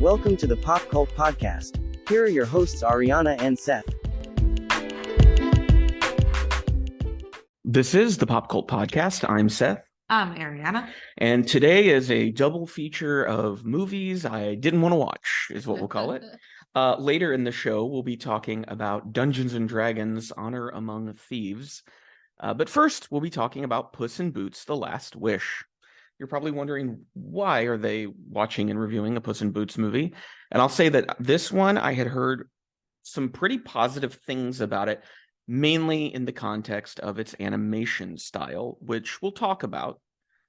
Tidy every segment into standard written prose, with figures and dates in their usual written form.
Welcome to the Pop Cult Podcast. Here are your hosts, Ariana and Seth. This is the Pop Cult Podcast. I'm Seth. I'm Ariana. And today is a double feature of movies I didn't want to watch, is what we'll call it. Later in the show, we'll be talking about Dungeons & Dragons: Honor Among Thieves. But first, we'll be talking about Puss in Boots: The Last Wish. You're probably wondering, why are they watching and reviewing a Puss in Boots movie? And I'll say that this one, I had heard some pretty positive things about it, mainly in the context of its animation style, which we'll talk about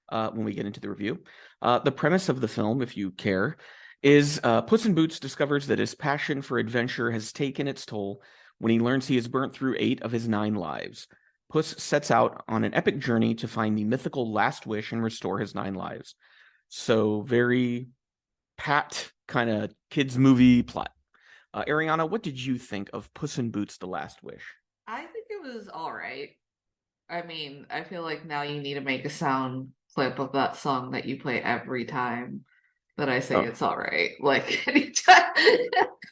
when we get into the review. The premise of the film, if you care, is Puss in Boots discovers that his passion for adventure has taken its toll when he learns he has burnt through 8 of his 9 lives. Puss sets out on an epic journey to find the mythical last wish and restore his 9 lives. So very pat kind of kids movie plot. Ariana, what did you think of Puss in Boots: The Last Wish? I think it was all right. I mean, I feel like now you need to make a sound clip of that song that you play every time that I say it's all right. Like anytime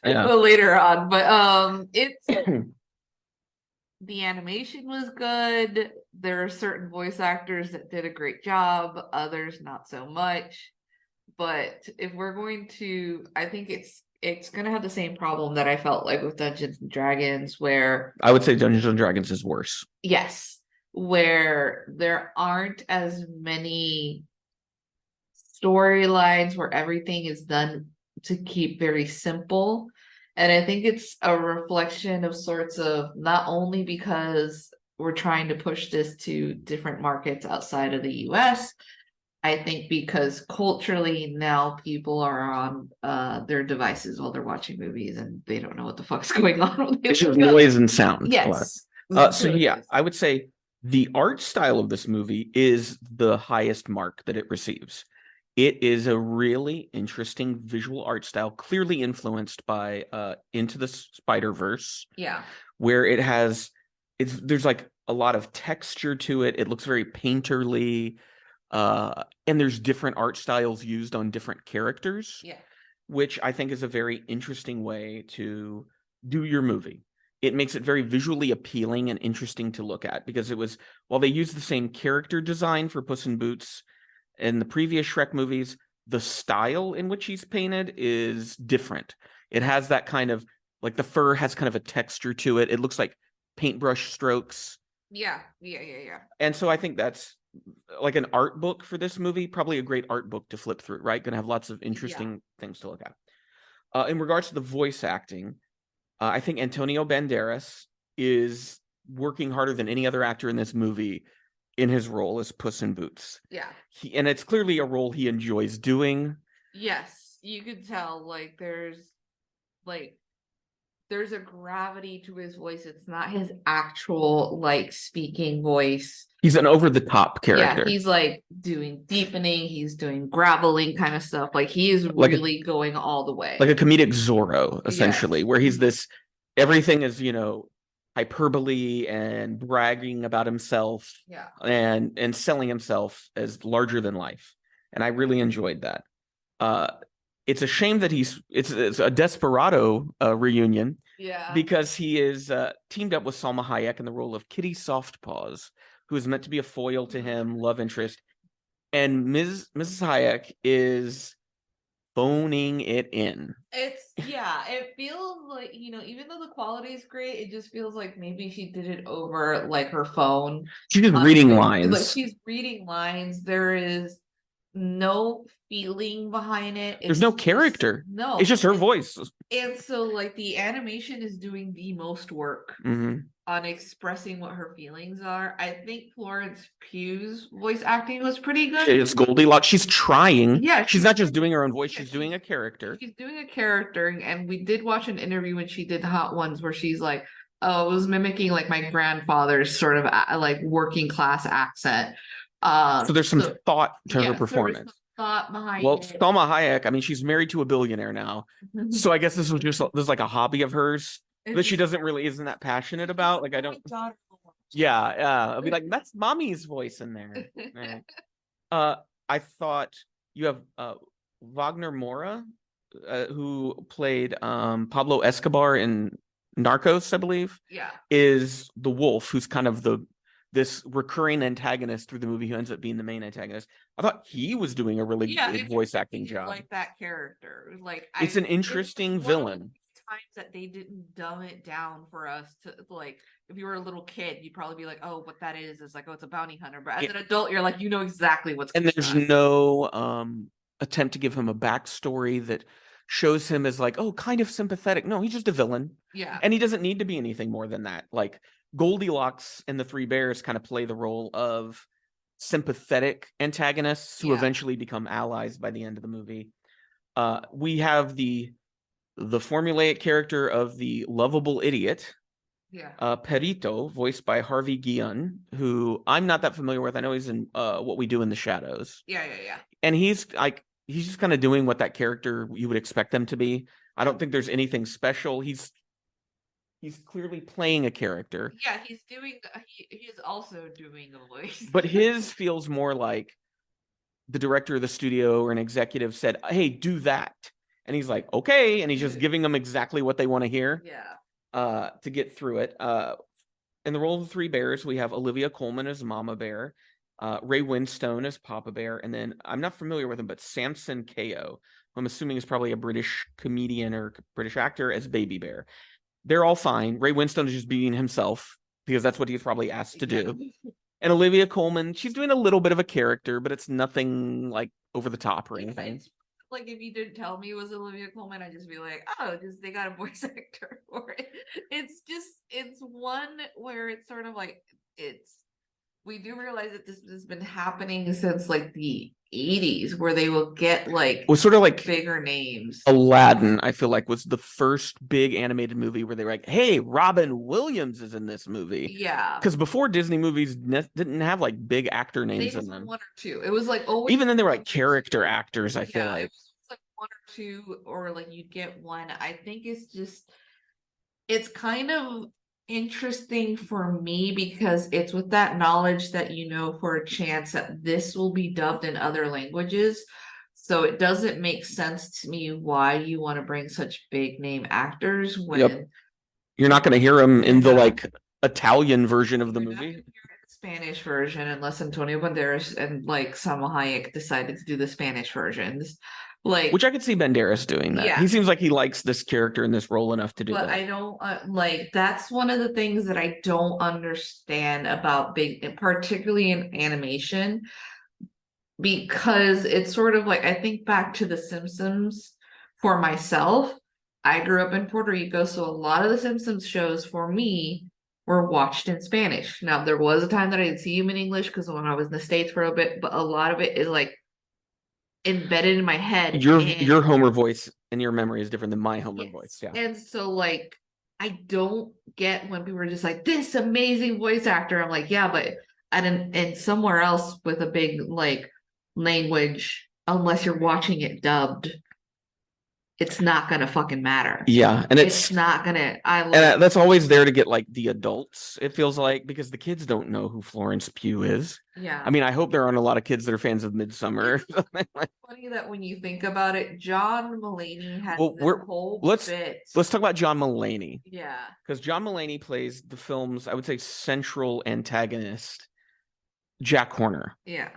later on. But it's the animation was good. There are certain voice actors that did a great job, others not so much. But if we're going to, I think it's going to have the same problem that I felt like with Dungeons & Dragons, where... I would say Dungeons & Dragons is worse. Yes, where there aren't as many storylines where everything is done to keep very simple. And I think it's a reflection of sorts of, not only because we're trying to push this to different markets outside of the US, I think because culturally now people are on their devices while they're watching movies and they don't know what the fuck's going on. It's just noise and sound. Yes. I would say the art style of this movie is the highest mark that it receives. It is a really interesting visual art style, clearly influenced by Into the Spider-Verse. Yeah. Where there's like a lot of texture to it. It looks very painterly. And there's different art styles used on different characters. Yeah. Which I think is a very interesting way to do your movie. It makes it very visually appealing and interesting to look at, because while they use the same character design for Puss in Boots in the previous Shrek movies, the style in which he's painted is different. It has that kind of, like, the fur has kind of a texture to it. It looks like paintbrush strokes. Yeah. And so I think that's like an art book for this movie, probably a great art book to flip through, right? Gonna have lots of interesting things to look at. In regards to the voice acting, I think Antonio Banderas is working harder than any other actor in this movie in his role as Puss in Boots. Yeah. And it's clearly a role he enjoys doing. Yes, you could tell, there's a gravity to his voice. It's not his actual speaking voice. He's an over-the-top character. Yeah, he's doing deepening, he's doing graveling kind of stuff. He is really going all the way. Like a comedic Zorro, essentially, where he's everything is, hyperbole and bragging about himself. Yeah. And selling himself as larger than life. And I really enjoyed that. It's a shame that it's a Desperado reunion. Yeah. Because he is teamed up with Salma Hayek in the role of Kitty Softpaws, who is meant to be a foil to him, love interest. And Mrs. Hayek is phoning it in. It feels like, even though the quality is great, it just feels like maybe she did it over her phone. She's just reading lines. She's reading lines. There is no feeling behind it. There's no character. No. It's just her voice. And so the animation is doing the most work on expressing what her feelings are. I think Florence Pugh's voice acting was pretty good. It's Goldilocks. She's trying. Yeah. She's not just doing her own voice. She's doing a character. She's doing a character. And we did watch an interview when she did Hot Ones where she's like, oh, it was mimicking my grandfather's sort of working class accent. So there's some thought to her performance. Thought behind it. Salma Hayek, she's married to a billionaire now. So I guess this was like a hobby of hers that she isn't that passionate about. I don't. I'll be like, that's mommy's voice in there. I thought you have Wagner Moura who played Pablo Escobar in Narcos, I believe, Yeah. is the wolf, who's kind of this recurring antagonist through the movie who ends up being the main antagonist. I thought he was doing a really good voice acting job. Like that character. Like it's an interesting villain. Times that they didn't dumb it down for us to like. If you were a little kid, you'd probably be like, "Oh, what that is like, oh, it's a bounty hunter." But as an adult, you're like, you know exactly what's going on. And there's no attempt to give him a backstory that shows him as like, oh, kind of sympathetic. No, he's just a villain. Yeah. And he doesn't need to be anything more than that. Like Goldilocks and the Three Bears kind of play the role of sympathetic antagonists who eventually become allies by the end of the movie. We have the formulaic character of the lovable idiot, Perito, voiced by Harvey Guillen, who I'm not that familiar with. I know he's in What We Do in the Shadows. Yeah. And he's just kind of doing what that character you would expect them to be. I don't think there's anything special. He's clearly playing a character. Yeah, he's also doing a voice. But his feels more like the director of the studio or an executive said, "Hey, do that." And he's like, "Okay." And he's just giving them exactly what they want to hear. Yeah. To get through it. In the role of the Three Bears, we have Olivia Colman as Mama Bear, Ray Winstone as Papa Bear, and then I'm not familiar with him, but Samson Kao, who I'm assuming is probably a British comedian or British actor, as Baby Bear. They're all fine. Ray Winstone is just being himself because that's what he's probably asked to do. And Olivia Colman, she's doing a little bit of a character, but it's nothing like over the top or anything. Like if you didn't tell me it was Olivia Colman, I'd just be like, oh, just they got a voice actor for it. It's one where it's sort of like we do realize that this has been happening since like the 80s, where they will get like was sort of like bigger names. Aladdin, I feel like, was the first big animated movie where they were like, hey, Robin Williams is in this movie. Yeah. Because before, Disney movies didn't have like big actor names in them. One or two. It was like always. Even then they were like character actors, I feel like. It was like one or two, or like you'd get one. I think it's kind of interesting for me because it's with that knowledge that for a chance that this will be dubbed in other languages. So it doesn't make sense to me why you want to bring such big name actors when you're not going to hear them in the like Italian version of the movie. Spanish version, unless Antonio Banderas and like Salma Hayek decided to do the Spanish versions. Which I could see Banderas doing that. He seems like he likes this character in this role enough to do that. But I don't that's one of the things that I don't understand about particularly in animation, because it's sort of like, I think back to The Simpsons for myself. I grew up in Puerto Rico, so a lot of the Simpsons shows for me were watched in Spanish. Now, there was a time that I did see them in English because when I was in the States for a bit, but a lot of it is like embedded in my head. Your Homer voice in your memory is different than my Homer voice. Yeah. And so like I don't get when people are just like, this amazing voice actor. I'm like, yeah, but and somewhere else with a big like language, unless you're watching it dubbed, it's not gonna fucking matter. Yeah, and it's not gonna. And that's always there to get like the adults. It feels like, because the kids don't know who Florence Pugh is. Yeah. I mean, I hope there aren't a lot of kids that are fans of Midsommar. It's funny that when you think about it, John Mulaney has bit. Let's talk about John Mulaney. Yeah. Because John Mulaney plays the film's, I would say, central antagonist, Jack Horner. Yeah.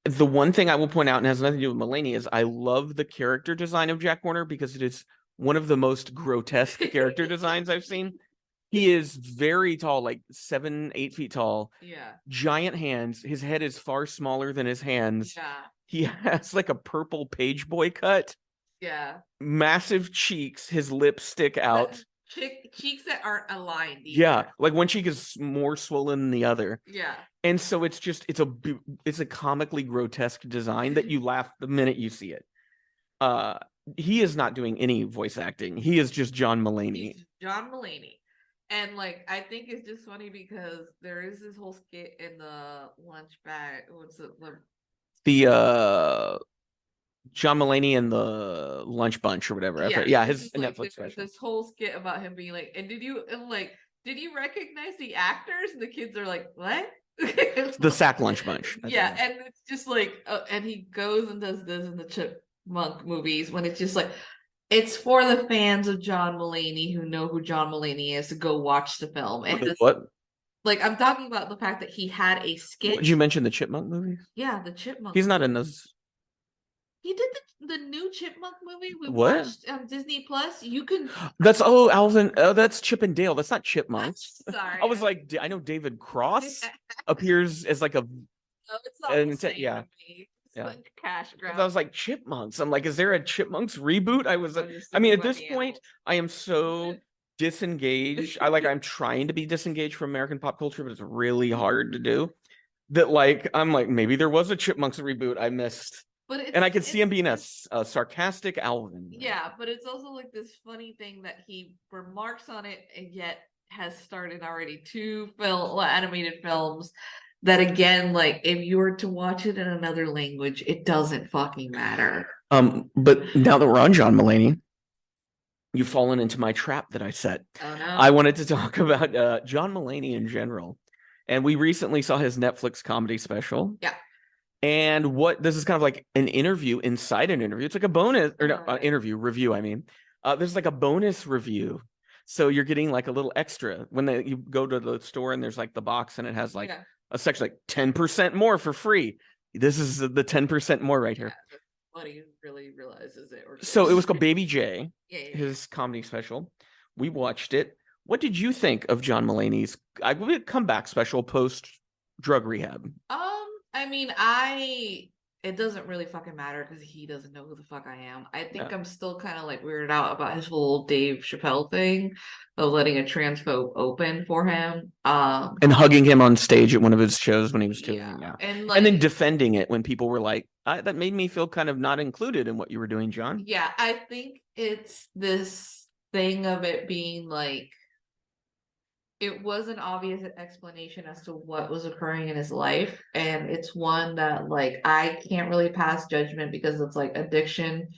The one thing I will point out, and has nothing to do with Mulaney, is I love the character design of Jack Horner because it is one of the most grotesque character designs I've seen. He is very tall, like 7-8 feet tall. Yeah. Giant hands. His head is far smaller than his hands. Yeah. He has like a purple page boy cut. Yeah. Massive cheeks. His lips stick out. Cheeks that aren't aligned either. Yeah, like one cheek is more swollen than the other. Yeah. And so it's a comically grotesque design that you laugh the minute you see it. He is not doing any voice acting. He is just John Mulaney. He's John Mulaney. And like I think it's just funny because there is this whole skit in the lunch bag. What's it? The John Mulaney and the Lunch Bunch or whatever. Yeah, his Netflix special. This whole skit about him being like, did you recognize the actors? And the kids are like, what? The Sack Lunch Bunch. Yeah, and it's just like, and he goes and does this, and chipmunk movies when it's just like it's for the fans of John Mulaney who know who John Mulaney is to go watch the film. And What? like I'm talking about the fact that he had a skit. Did you mention the Chipmunk movies? Yeah, the chipmunk. He's not in those. He did the new chipmunk movie we What? watched on Disney Plus. You can. That's Alvin. Oh, that's Chip and Dale. That's not Chipmunks. Sorry, I was like, I know David Cross appears as like a. No, it's not the same yeah. to me. It's Yeah. like cash grab. I was like Chipmunks. I'm like, is there a Chipmunks reboot? I mean, at this point, I am so disengaged. I'm trying to be disengaged from American pop culture, but it's really hard to do. That I'm like, maybe there was a Chipmunks reboot I missed. And I could see him being a sarcastic Alvin. Yeah, but it's also like this funny thing that he remarks on it and yet has started already 2 animated films that again, like if you were to watch it in another language, it doesn't fucking matter. But now that we're on John Mulaney, you've fallen into my trap that I set. Oh no. I wanted to talk about John Mulaney in general. And we recently saw his Netflix comedy special. Yeah. And this is kind of like an interview inside an interview. It's like a bonus interview review. I mean, there's like a bonus review. So you're getting like a little extra when you go to the store and there's like the box and it has like a section like 10% more for free. This is the 10% more right here. What he really realizes it. So it was called Baby J, his comedy special. We watched it. What did you think of John Mulaney's comeback special post drug rehab? I mean, it doesn't really fucking matter because he doesn't know who the fuck I am. I think I'm still kind of like weirded out about his whole Dave Chappelle thing of letting a transphobe open for him. And hugging him on stage at one of his shows when he was doing and then defending it when people were like, that made me feel kind of not included in what you were doing, John. Yeah, I think it's this thing of it being like it was an obvious explanation as to what was occurring in his life, and it's one that like I can't really pass judgment because it's like addiction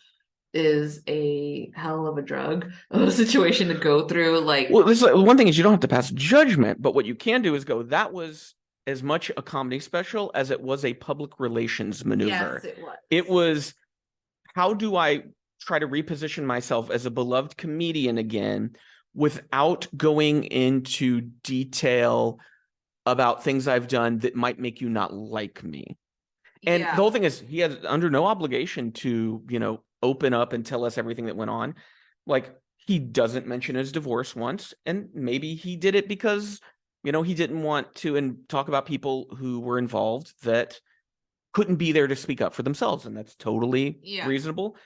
is a hell of a drug of a situation to go through. Like, well, one thing is you don't have to pass judgment, but what you can do is go, that was as much a comedy special as it was a public relations maneuver. Yes, it was. It was, how do I try to reposition myself as a beloved comedian again without going into detail about things I've done that might make you not like me. And the whole thing is he has under no obligation to, open up and tell us everything that went on. Like, he doesn't mention his divorce once, and maybe he did it because, he didn't want to and talk about people who were involved that couldn't be there to speak up for themselves, and that's totally reasonable.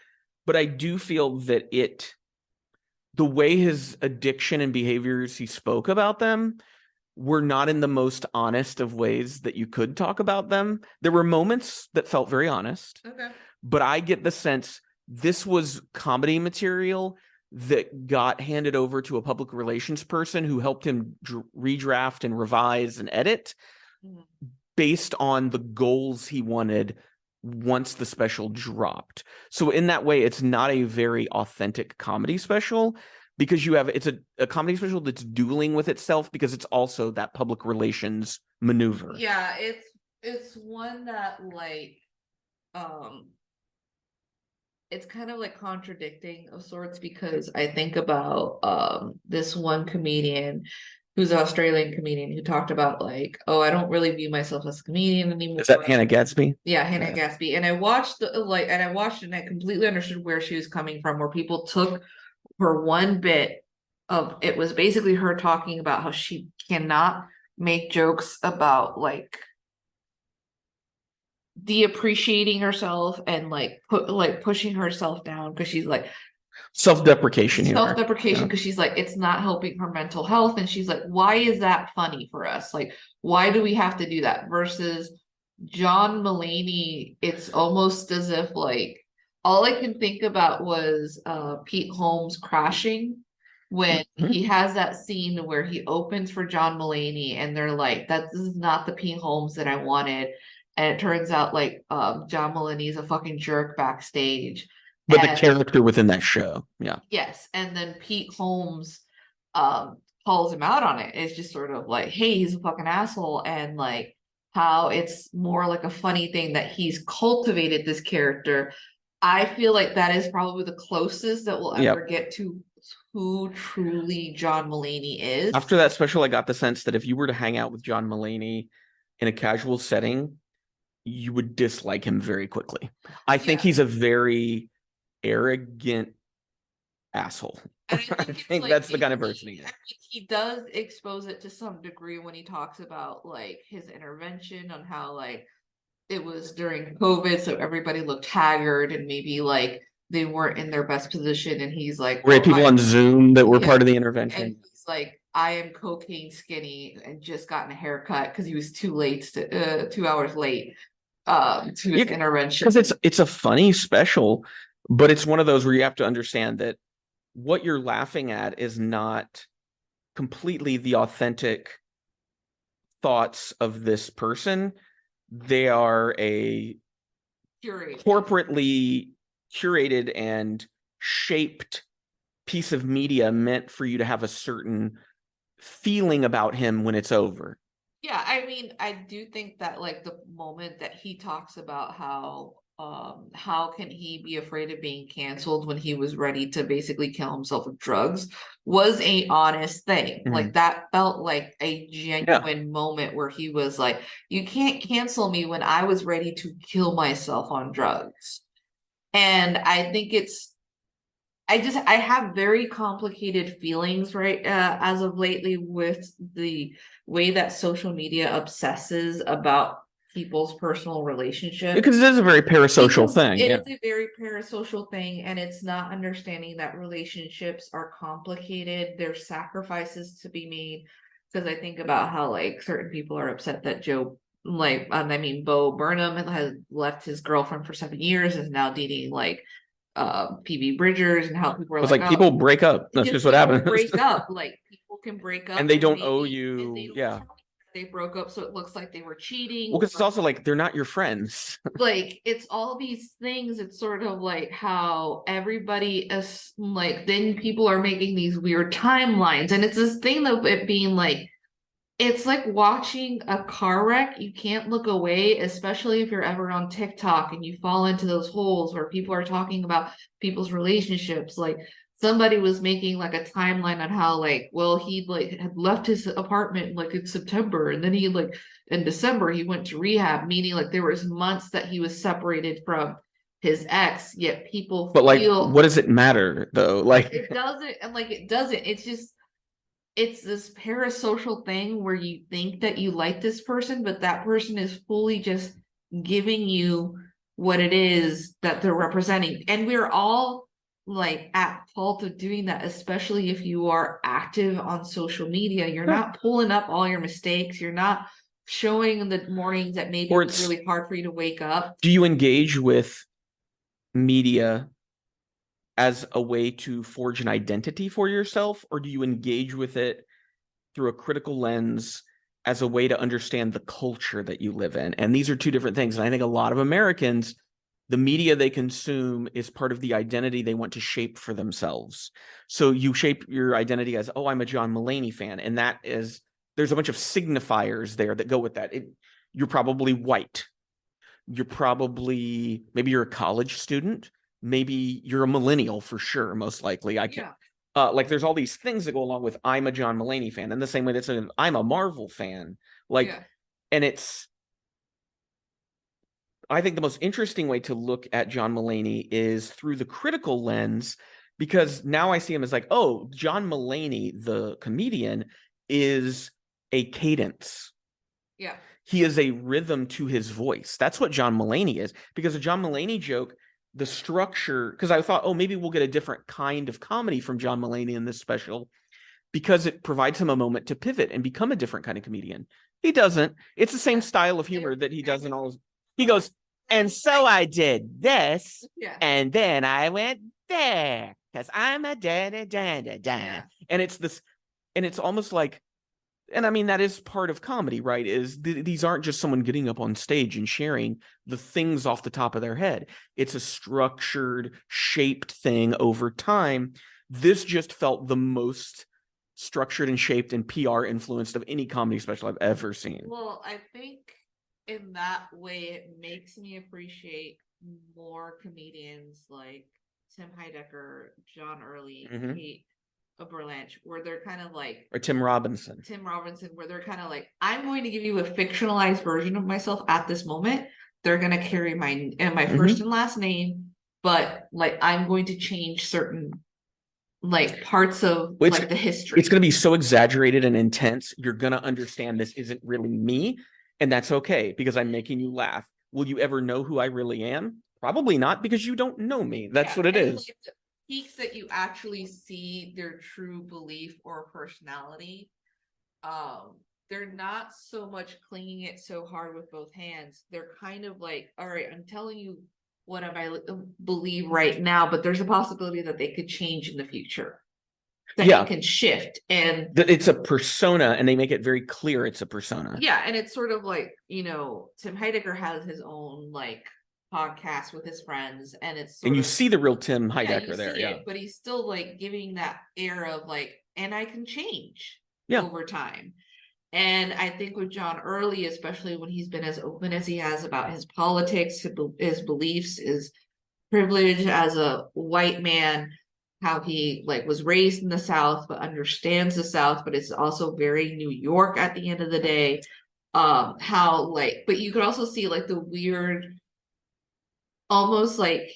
But I do feel that the way his addiction and behaviors, he spoke about them, were not in the most honest of ways that you could talk about them. There were moments that felt very honest. Okay. But I get the sense this was comedy material that got handed over to a public relations person who helped him redraft and revise and edit based on the goals he wanted once the special dropped. So in that way, it's not a very authentic comedy special because it's a comedy special that's dueling with itself because it's also that public relations maneuver. Yeah, it's one that like it's kind of like contradicting of sorts because I think about this one comedian who's an Australian comedian who talked about like, oh, I don't really view myself as a comedian anymore. Is that Hannah Gadsby? Yeah, Hannah Gadsby. And I watched it and I completely understood where she was coming from, where people took her one bit of it was basically her talking about how she cannot make jokes about like de-appreciating herself and pushing herself down because she's like self-deprecation because she's like it's not helping her mental health, and she's like, why is that funny for us? Like, why do we have to do that? Versus John Mulaney, it's almost as if like all I can think about was Pete Holmes crashing when he has that scene where he opens for John Mulaney and they're like, this is not the Pete Holmes that I wanted. And it turns out like John Mulaney's a fucking jerk backstage. But the character within that show. Yeah. Yes. And then Pete Holmes calls him out on it. It's just sort of like, hey, he's a fucking asshole. And like how it's more like a funny thing that he's cultivated this character I feel like that is probably the closest that we'll Yep. ever get to who truly John Mulaney is. After that special, I got the sense that if you were to hang out with John Mulaney in a casual setting, you would dislike him very quickly. I think he's a very arrogant asshole. And I think that's the kind of person he is. He does expose it to some degree when he talks about like his intervention on how like it was during COVID, so everybody looked haggard and maybe like they weren't in their best position. And he's like, We had people on Zoom that were part of the intervention. And he's like, I am cocaine skinny and just gotten a haircut because he was 2 hours late to his intervention. Because it's a funny special, but it's one of those where you have to understand that what you're laughing at is not completely the authentic thoughts of this person. They are a corporately curated and shaped piece of media meant for you to have a certain feeling about him when it's over. Yeah, I mean, I do think that like the moment that he talks about how can he be afraid of being canceled when he was ready to basically kill himself with drugs was a honest thing. Like that felt like a genuine moment where he was like, you can't cancel me when I was ready to kill myself on drugs. And I think I have very complicated feelings right as of lately with the way that social media obsesses about people's personal relationships. Because it is a very parasocial thing. It is a very parasocial thing, and it's not understanding that relationships are complicated. There's sacrifices to be made. Because I think about how like certain people are upset that Bo Burnham has left his girlfriend for 7 years and is now dating like PB Bridgers, and how people are like, people break up. That's just what happens. Break up. Like people can break up and they don't owe you. They broke up, so it looks like they were cheating. Well, because it's also like they're not your friends. Like it's all these things. It's sort of like how everybody is like. Then people are making these weird timelines, and it's this thing of it being like, it's like watching a car wreck. You can't look away, especially if you're ever on TikTok and you fall into those holes where people are talking about people's relationships. Like somebody was making like a timeline on how like, well, he like had left his apartment like in September, and then he like in December he went to rehab, meaning like there was months that he was separated from his ex, yet people but like, what does it matter though? Like it doesn't, and like it doesn't. It's just it's this parasocial thing where you think that you like this person, but that person is fully just giving you what it is that they're representing. And we're all like at fault of doing that, especially if you are active on social media. You're not pulling up all your mistakes. You're not showing the mornings that maybe it's really hard for you to wake up. Do you engage with media as a way to forge an identity for yourself, or do you engage with it through a critical lens as a way to understand the culture that you live in? And these are two different things. And I think a lot of Americans, the media they consume is part of the identity they want to shape for themselves. So you shape your identity as, oh, I'm a John Mulaney fan. And that is, there's a bunch of signifiers there that go with that. You're probably white. You're probably, maybe you're a college student. Maybe you're a millennial for sure, most likely. Like there's all these things that go along with I'm a John Mulaney fan, in the same way that I'm a Marvel fan. And it's, I think the most interesting way to look at John Mulaney is through the critical lens, because now I see him as like, oh, John Mulaney, the comedian, is a cadence. Yeah. He is a rhythm to his voice. That's what John Mulaney is. Because a John Mulaney joke, the structure, because I thought, oh, maybe we'll get a different kind of comedy from John Mulaney in this special, because it provides him a moment to pivot and become a different kind of comedian. He doesn't. It's the same style of humor that he does in all his, he goes, and so I did this, and then I went there, because I'm a da-da-da-da-da. And it's this, and it's almost like, and I mean, that is part of comedy, right? Is these aren't just someone getting up on stage and sharing the things off the top of their head. It's a structured, shaped thing over time. This just felt the most structured and shaped and PR influenced of any comedy special I've ever seen. Well, I think in that way, it makes me appreciate more comedians like Tim Heidecker, John Early, Kate Berlanche, where they're kind of like, or Tim Robinson, where they're kind of like, I'm going to give you a fictionalized version of myself at this moment. They're going to carry my first and last name, but like I'm going to change certain like parts of like the history. It's going to be so exaggerated and intense. You're going to understand this isn't really me, and that's okay because I'm making you laugh. Will you ever know who I really am? Probably not, because you don't know me. That's what it is. Like the peaks that you actually see their true belief or personality, they're not so much clinging it so hard with both hands. They're kind of like, all right, I'm telling you what I believe right now, but there's a possibility that they could change in the future. That it can shift, and that it's a persona, and they make it very clear it's a persona. Yeah, and it's sort of like, you know, Tim Heidecker has his own like podcast with his friends, and it's and you see the real Tim Heidecker there, but he's still like giving that air of like, and I can change over time. And I think with John Early, especially when he's been as open as he has about his politics, his beliefs, his privilege as a white man, how he like was raised in the South but understands the South, but it's also very New York at the end of the day. How like, but you could also see like the weird, almost like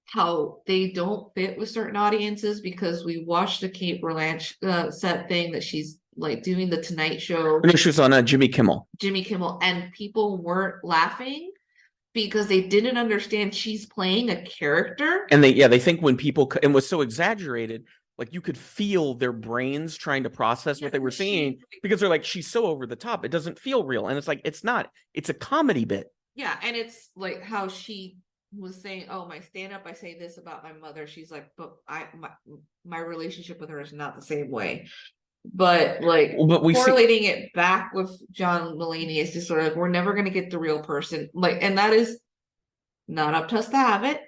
how they don't fit with certain audiences, because we watched the Kate Berlanche set thing that she's like doing the Tonight Show. No, she was on Jimmy Kimmel, and people weren't laughing because they didn't understand she's playing a character. And they think when people, and was so exaggerated, like you could feel their brains trying to process what they were seeing, because they're like, she's so over the top, it doesn't feel real. And it's like, it's not, it's a comedy bit. Yeah, and it's like how she was saying, oh, my stand-up, I say this about my mother. She's like, but my relationship with her is not the same way. But like, correlating it back with John Mulaney is just sort of like, we're never going to get the real person. Like, and that is not up to us to have it.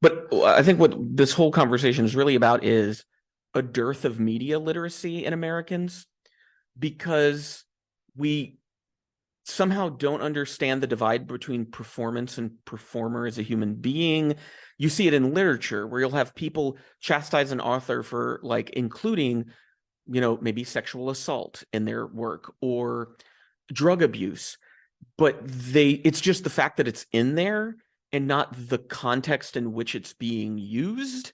But I think what this whole conversation is really about is a dearth of media literacy in Americans, because we somehow don't understand the divide between performance and performer as a human being. You see it in literature, where you'll have people chastise an author for like including, you know, maybe sexual assault in their work or drug abuse, but it's just the fact that it's in there and not the context in which it's being used.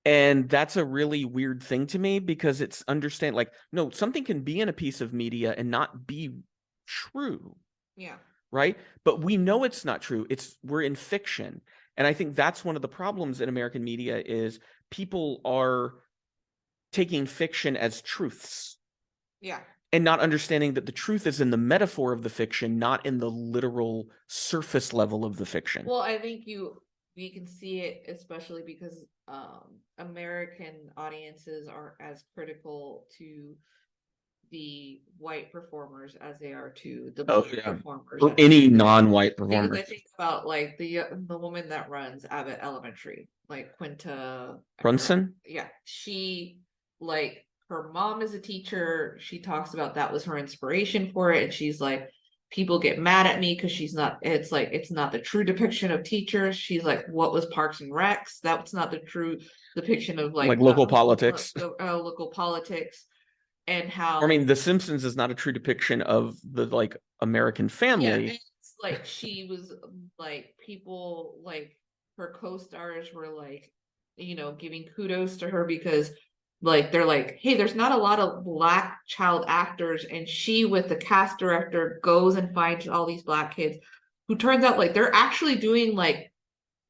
And that's a really weird thing to me, because it's like, no, something can be in a piece of media and not be true. Yeah. Right? But we know it's not true. We're in fiction. And I think that's one of the problems in American media is people are taking fiction as truths. Yeah. And not understanding that the truth is in the metaphor of the fiction, not in the literal surface level of the fiction. Well, I think we can see it, especially because American audiences are as critical to the white performers as they are to the black performers, or any non-white performers. Because I think about like the woman that runs Abbott Elementary, like Quinta Brunson. Yeah, she like, her mom is a teacher. She talks about that was her inspiration for it, and she's like, people get mad at me because it's like, it's not the true depiction of teachers. She's like, what was Parks and Recs? That's not the true depiction of like local politics. Local politics. And how, I mean, The Simpsons is not a true depiction of the like American family. Yeah, it's like she was like, people like her co-stars were like, you know, giving kudos to her because like they're like, hey, there's not a lot of black child actors, and she with the cast director goes and finds all these black kids who turns out like they're actually doing like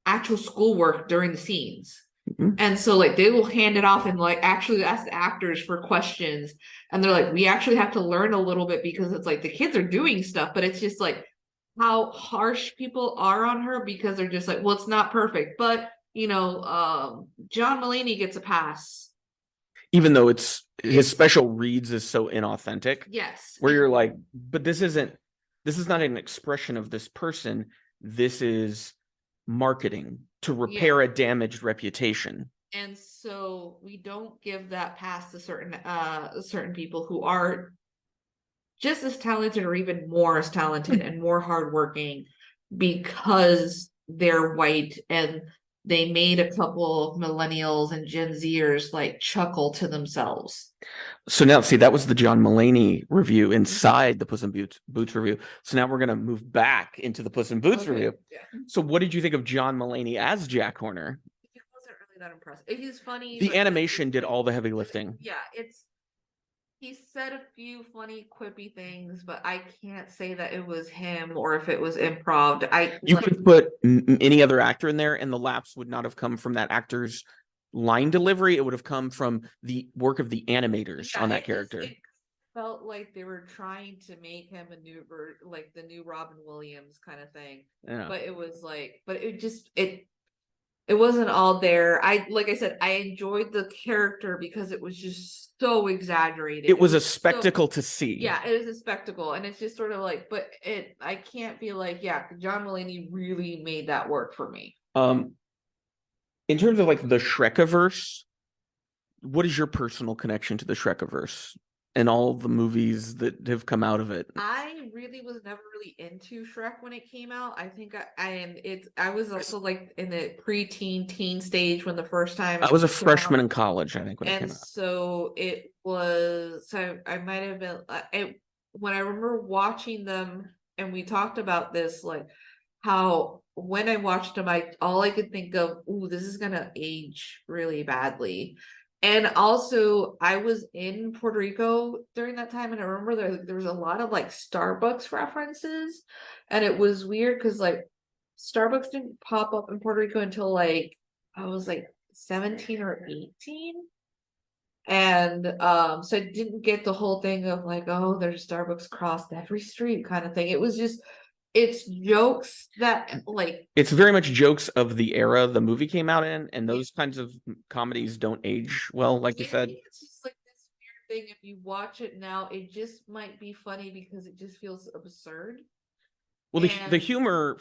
actual schoolwork during the scenes. And so like they will hand it off and like actually ask the actors for questions, and they're like, we actually have to learn a little bit, because it's like the kids are doing stuff, but it's just like how harsh people are on her, because they're just like, well, it's not perfect, but you know, John Mulaney gets a pass, even though his special reads is so inauthentic. Yes. Where you're like, but this is not an expression of this person. This is marketing to repair a damaged reputation. And so we don't give that pass to certain people who are just as talented or even more as talented and more hardworking because they're white and they made a couple of millennials and Gen Zers like chuckle to themselves. So now, see, that was the John Mulaney review inside the Puss in Boots review. So now we're going to move back into the Puss in Boots review. Yeah. So what did you think of John Mulaney as Jack Horner? He wasn't really that impressive. He's funny. The animation did all the heavy lifting. Yeah, he said a few funny, quippy things, but I can't say that it was him or if it was improv. You could put any other actor in there, and the laughs would not have come from that actor's line delivery. It would have come from the work of the animators on that character. It felt like they were trying to make him a new like the new Robin Williams kind of thing. Yeah. But it was like, but it wasn't all there. Like I said, I enjoyed the character because it was just so exaggerated. It was a spectacle to see. Yeah, it was a spectacle, and it's just sort of like, but I can't be like, yeah, John Mulaney really made that work for me. In terms of like the Shrekiverse, what is your personal connection to the Shrekiverse and all the movies that have come out of it? I really was never really into Shrek when it came out. I think I was also like in the preteen teen stage when the first time I was a freshman in college, I think, when it came out. So it was, so I might have been when I remember watching them, and we talked about this, like how when I watched them, all I could think of, ooh, this is gonna age really badly. And also, I was in Puerto Rico during that time, and I remember there was a lot of like Starbucks references, and it was weird because like Starbucks didn't pop up in Puerto Rico until like I was like 17 or 18. And so I didn't get the whole thing of like, oh, there's Starbucks across every street kind of thing. It was just, it's jokes that like, it's very much jokes of the era the movie came out in, and those kinds of comedies don't age well, like you said. It's just like this weird thing. If you watch it now, it just might be funny because it just feels absurd. Well, the humor,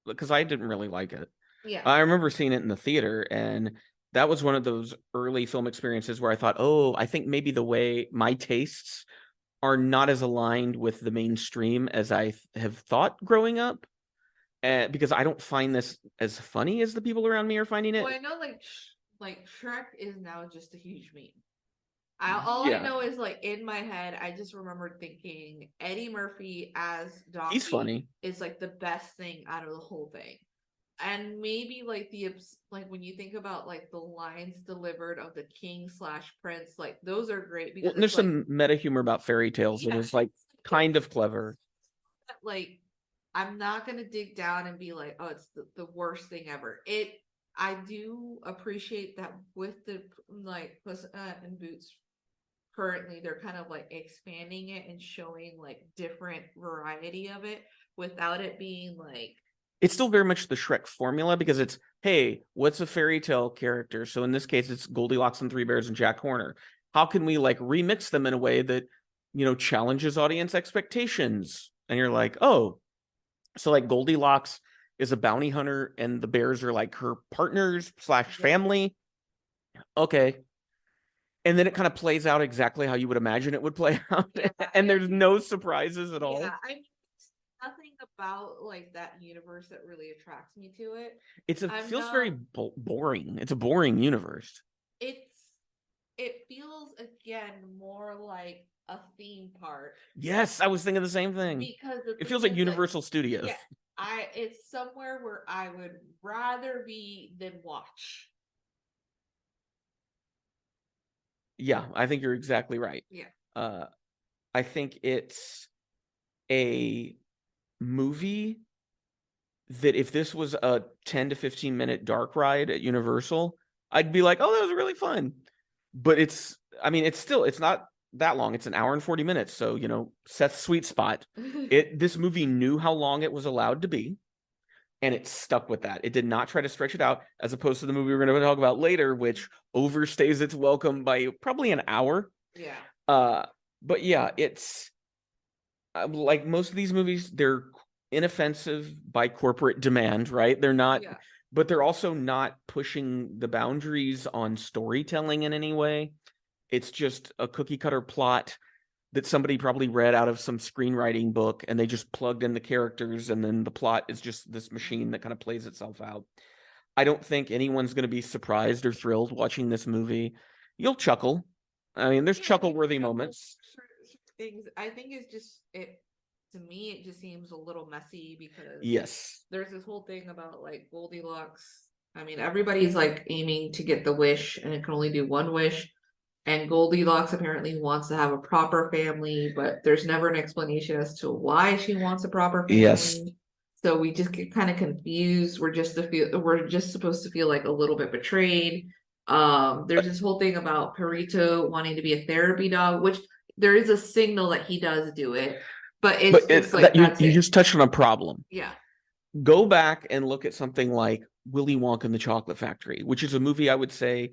because I didn't really like it. Yeah, I remember seeing it in the theater, and that was one of those early film experiences where I thought, oh, I think maybe the way my tastes are not as aligned with the mainstream as I have thought growing up, because I don't find this as funny as the people around me are finding it. well, I know like Shrek is now just a huge meme. I know is like in my head, I just remember thinking Eddie Murphy as Donkey He's funny. Is like the best thing out of the whole thing. And maybe like when you think about like the lines delivered of the king/prince, like those are great because there's some meta humor about fairy tales that is like kind of clever. Like, I'm not gonna dig down and be like, oh, it's the worst thing ever. I do appreciate that with the like Puss in Boots. Currently, they're kind of like expanding it and showing like different variety of it without it being like. It's still very much the Shrek formula because it's, hey, what's a fairy tale character? So in this case, it's Goldilocks and Three Bears and Jack Horner. How can we like remix them in a way that, challenges audience expectations? And you're like, oh, so like Goldilocks is a bounty hunter and the bears are like her partners / family. Okay. And then it kind of plays out exactly how you would imagine it would play out. Yeah, and there's no surprises at all. Yeah, nothing about like that universe that really attracts me to it. It feels very boring. It's a boring universe. It feels again more like a theme park. Yes, I was thinking the same thing. Because it feels like Universal Studios. Yeah, it's somewhere where I would rather be than watch. Yeah, I think you're exactly right. Yeah. I think it's a movie that if this was a 10 to 15 minute dark ride at Universal, I'd be like, oh, that was really fun. But it's not that long. It's an hour and 40 minutes. So, Seth's sweet spot. This movie knew how long it was allowed to be, and it stuck with that. It did not try to stretch it out, as opposed to the movie we're going to talk about later, which overstays its welcome by probably an hour. Yeah. But yeah, it's like most of these movies, they're inoffensive by corporate demand, right? They're not, but they're also not pushing the boundaries on storytelling in any way. It's just a cookie cutter plot that somebody probably read out of some screenwriting book and they just plugged in the characters and then the plot is just this machine that kind of plays itself out. I don't think anyone's going to be surprised or thrilled watching this movie. You'll chuckle. I mean, there's chuckle-worthy moments. Things I think it's just it to me it just seems a little messy because yes, there's this whole thing about like Goldilocks. I mean, everybody's like aiming to get the wish and it can only do one wish. And Goldilocks apparently wants to have a proper family, but there's never an explanation as to why she wants a proper family. Yes. So we just get kind of confused. We're just supposed to feel like a little bit betrayed. There's this whole thing about Perito wanting to be a therapy dog, which there is a signal that he does do it, but it's like you just touched on a problem. Yeah. Go back and look at something like Willy Wonka and the Chocolate Factory, which is a movie I would say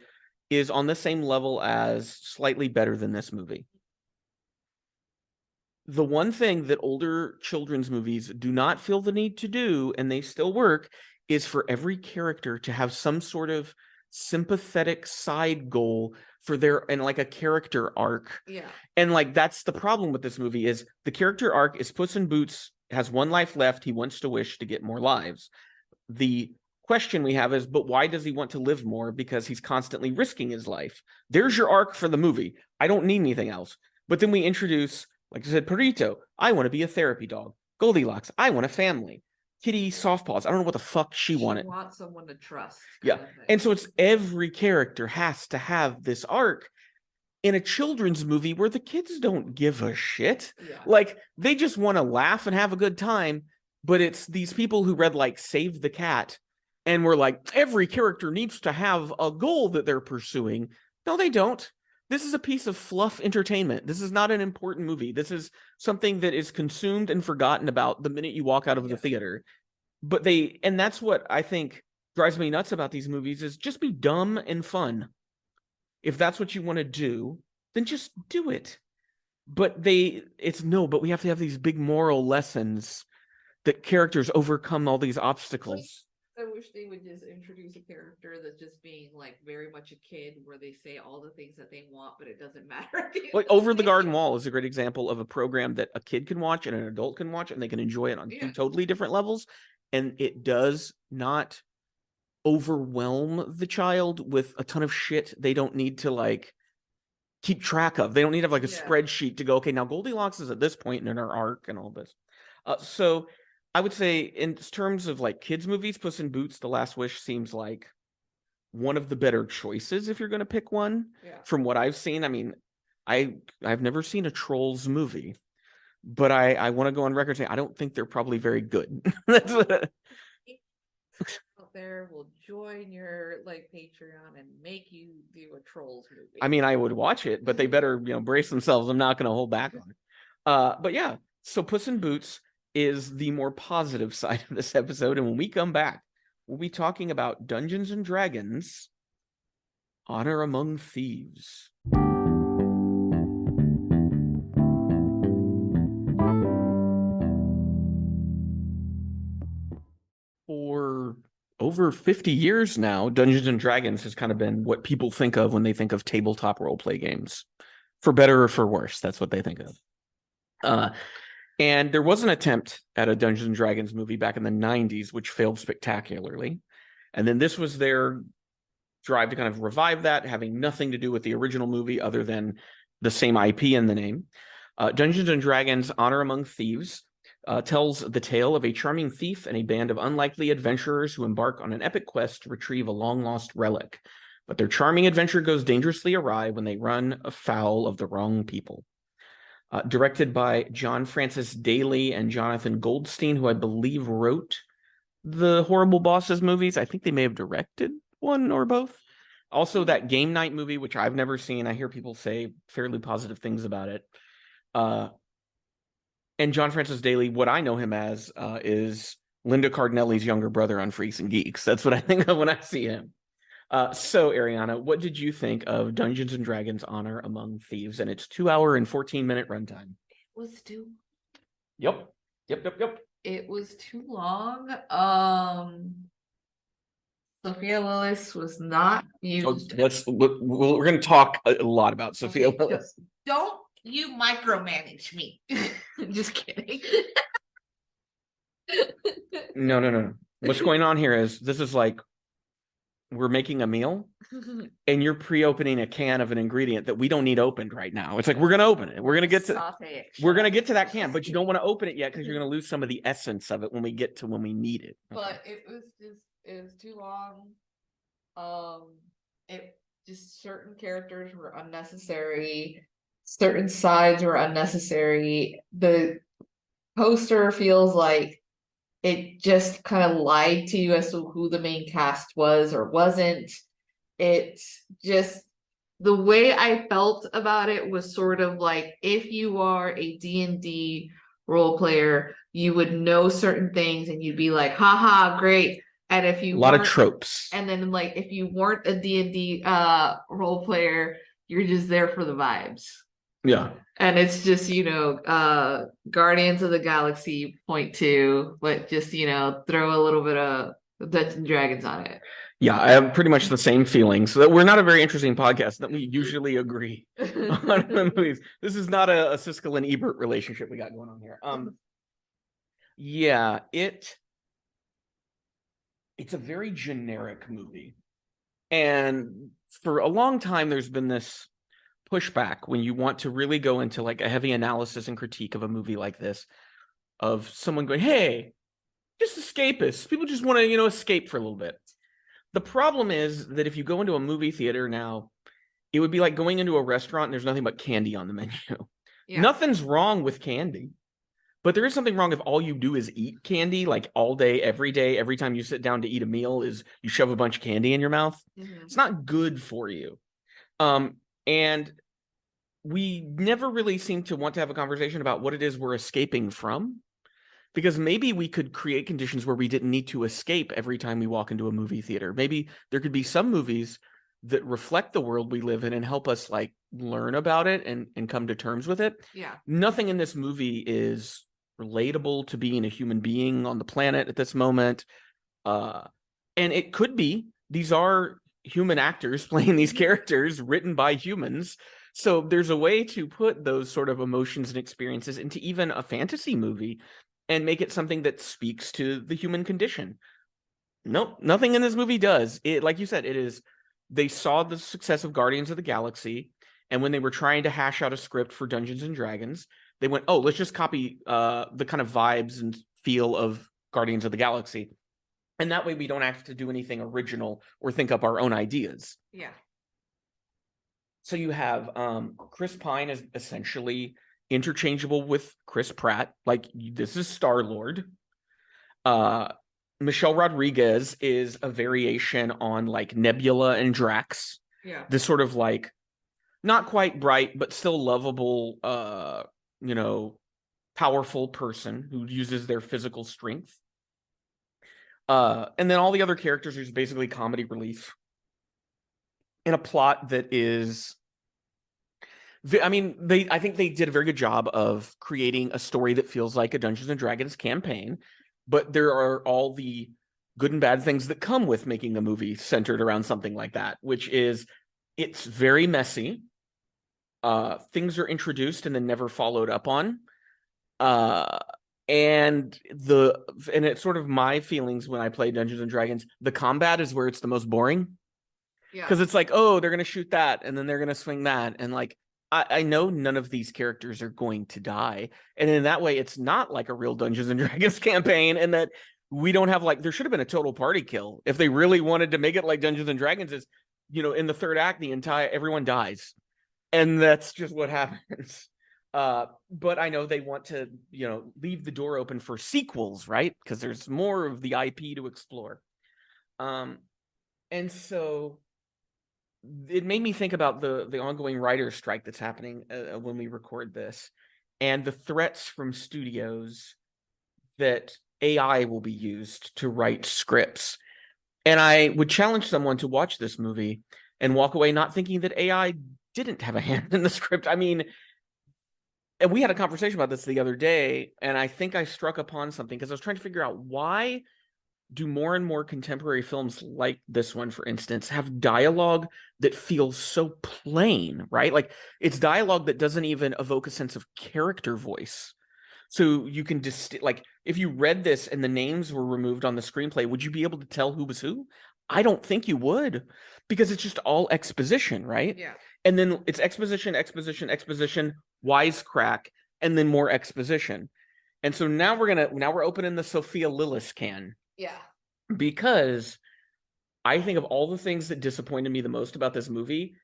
is on the same level as slightly better than this movie. The one thing that older children's movies do not feel the need to do, and they still work, is for every character to have some sort of sympathetic side goal for and like a character arc. Yeah. And like that's the problem with this movie is the character arc is Puss in Boots has one life left. He wants to wish to get more lives. The question we have is, but why does he want to live more? Because he's constantly risking his life. There's your arc for the movie. I don't need anything else. But then we introduce, like I said, Perito, I want to be a therapy dog. Goldilocks, I want a family. Kitty Softpaws, I don't know what the fuck she wanted. She wants someone to trust. Yeah. And so it's every character has to have this arc in a children's movie where the kids don't give a shit. Yeah. Like they just want to laugh and have a good time. But it's these people who read like Save the Cat and we're like, every character needs to have a goal that they're pursuing. No, they don't. This is a piece of fluff entertainment. This is not an important movie. This is something that is consumed and forgotten about the minute you walk out of the theater. But and that's what I think drives me nuts about these movies is just be dumb and fun. If that's what you want to do, then just do it. But but we have to have these big moral lessons that characters overcome all these obstacles. I wish they would just introduce a character that's just being like very much a kid where they say all the things that they want, but it doesn't matter. Like Over the Garden Wall is a great example of a program that a kid can watch and an adult can watch and they can enjoy it on two totally different levels. And it does not overwhelm the child with a ton of shit they don't need to like keep track of. They don't need to have like a spreadsheet to go, okay, now Goldilocks is at this point in her arc and all this. So I would say in terms of like kids movies, Puss in Boots, The Last Wish seems like one of the better choices if you're going to pick one. From what I've seen. I mean, I've never seen a Trolls movie, but I want to go on record saying I don't think they're probably very good. That's what out there will join your like Patreon and make you do a Trolls movie. I mean, I would watch it, but they better brace themselves. I'm not going to hold back on it. But yeah, so Puss in Boots is the more positive side of this episode. And when we come back, we'll be talking about Dungeons and Dragons, Honor Among Thieves. For over 50 years now, Dungeons and Dragons has kind of been what people think of when they think of tabletop roleplay games. For better or for worse, that's what they think of. And there was an attempt at a Dungeons and Dragons movie back in the 90s, which failed spectacularly. And then this was their drive to kind of revive that, having nothing to do with the original movie other than the same IP in the name. Dungeons and Dragons Honor Among Thieves tells the tale of a charming thief and a band of unlikely adventurers who embark on an epic quest to retrieve a long-lost relic. But their charming adventure goes dangerously awry when they run afoul of the wrong people. Directed by John Francis Daley and Jonathan Goldstein, who I believe wrote the Horrible Bosses movies. I think they may have directed one or both. Also, that Game Night movie, which I've never seen. I hear people say fairly positive things about it. And John Francis Daley, what I know him as is Linda Cardinelli's younger brother on Freaks and Geeks. That's what I think of when I see him. So, Ariana, what did you think of Dungeons and Dragons Honor Among Thieves and its 2-hour and 14-minute runtime? It was too. Yep. It was too long. Sophia Lillis was not used. We're going to talk a lot about Sophia Lillis. Don't You micromanage me. Just kidding. No. What's going on here is this is like we're making a meal and you're pre-opening a can of an ingredient that we don't need opened right now. It's like we're gonna open it. We're gonna get to that can, but you don't want to open it yet because you're gonna lose some of the essence of it when we get to when we need it. Okay. But it was too long. It just certain characters were unnecessary. Certain sides were unnecessary. The poster feels like it just kind of lied to you as to who the main cast was or wasn't. It's just the way I felt about it was sort of like if you are a D&D role player, you would know certain things and you'd be like, haha, great. And if you A lot of weren't- tropes. And then like if you weren't a D&D role player, you're just there for the vibes. Yeah. And it's just, Guardians of the Galaxy .2, but just, throw a little bit of Dungeons and Dragons on it. Yeah, I have pretty much the same feelings. So that we're not a very interesting podcast that we usually agree on the movies. This is not a Siskel and Ebert relationship we got going on here. Yeah, it's a very generic movie. And for a long time, there's been this pushback when you want to really go into like a heavy analysis and critique of a movie like this, of someone going, hey, just escapists. People just want to, escape for a little bit. The problem is that if you go into a movie theater now, it would be like going into a restaurant and there's nothing but candy on the menu. Yeah. Nothing's wrong with candy, but there is something wrong if all you do is eat candy like all day, every time you sit down to eat a meal is you shove a bunch of candy in your mouth. Mm-hmm. It's not good for you. And we never really seem to want to have a conversation about what it is we're escaping from, because maybe we could create conditions where we didn't need to escape every time we walk into a movie theater. Maybe there could be some movies that reflect the world we live in and help us like learn about it and come to terms with it. Yeah. Nothing in this movie is relatable to being a human being on the planet at this moment. And it could be, these are human actors playing these characters written by humans. So there's a way to put those sort of emotions and experiences into even a fantasy movie and make it something that speaks to the human condition. Nope, nothing in this movie does. It, like you said, they saw the success of Guardians of the Galaxy, and when they were trying to hash out a script for Dungeons and Dragons, they went, oh, let's just copy the kind of vibes and feel of Guardians of the Galaxy. And that way we don't have to do anything original or think up our own ideas. Yeah. So you have Chris Pine is essentially interchangeable with Chris Pratt. Like, this is Star-Lord. Michelle Rodriguez is a variation on like Nebula and Drax. Yeah. This sort of like not quite bright, but still lovable, powerful person who uses their physical strength. And then all the other characters are just basically comedy relief in a plot that is, I think they did a very good job of creating a story that feels like a Dungeons and Dragons campaign, but there are all the good and bad things that come with making a movie centered around something like that, which is it's very messy. Things are introduced and then never followed up on. And it's sort of my feelings when I play Dungeons and Dragons. The combat is where it's the most boring. Yeah. Because it's like, oh, they're going to shoot that and then they're going to swing that. And like, I know none of these characters are going to die. And in that way, it's not like a real Dungeons and Dragons campaign, and that we don't have like, there should have been a total party kill. If they really wanted to make it like Dungeons and Dragons is, in the third act, everyone dies. And that's just what happens. But I know they want to, leave the door open for sequels, right? Because there's more of the IP to explore. And so it made me think about the ongoing writer's strike that's happening when we record this, and the threats from studios that AI will be used to write scripts. And I would challenge someone to watch this movie and walk away not thinking that AI didn't have a hand in the script. I mean, and we had a conversation about this the other day, and I think I struck upon something because I was trying to figure out why do more and more contemporary films like this one, for instance, have dialogue that feels so plain, right? Like it's dialogue that doesn't even evoke a sense of character voice. So you can just like if you read this and the names were removed on the screenplay, would you be able to tell who was who? I don't think you would, because it's just all exposition, right? Yeah. And then it's exposition, exposition, exposition, wisecrack, and then more exposition. And so now we're opening the Sophia Lillis can. Yeah. Because I think of all the things that disappointed me the most about this movie,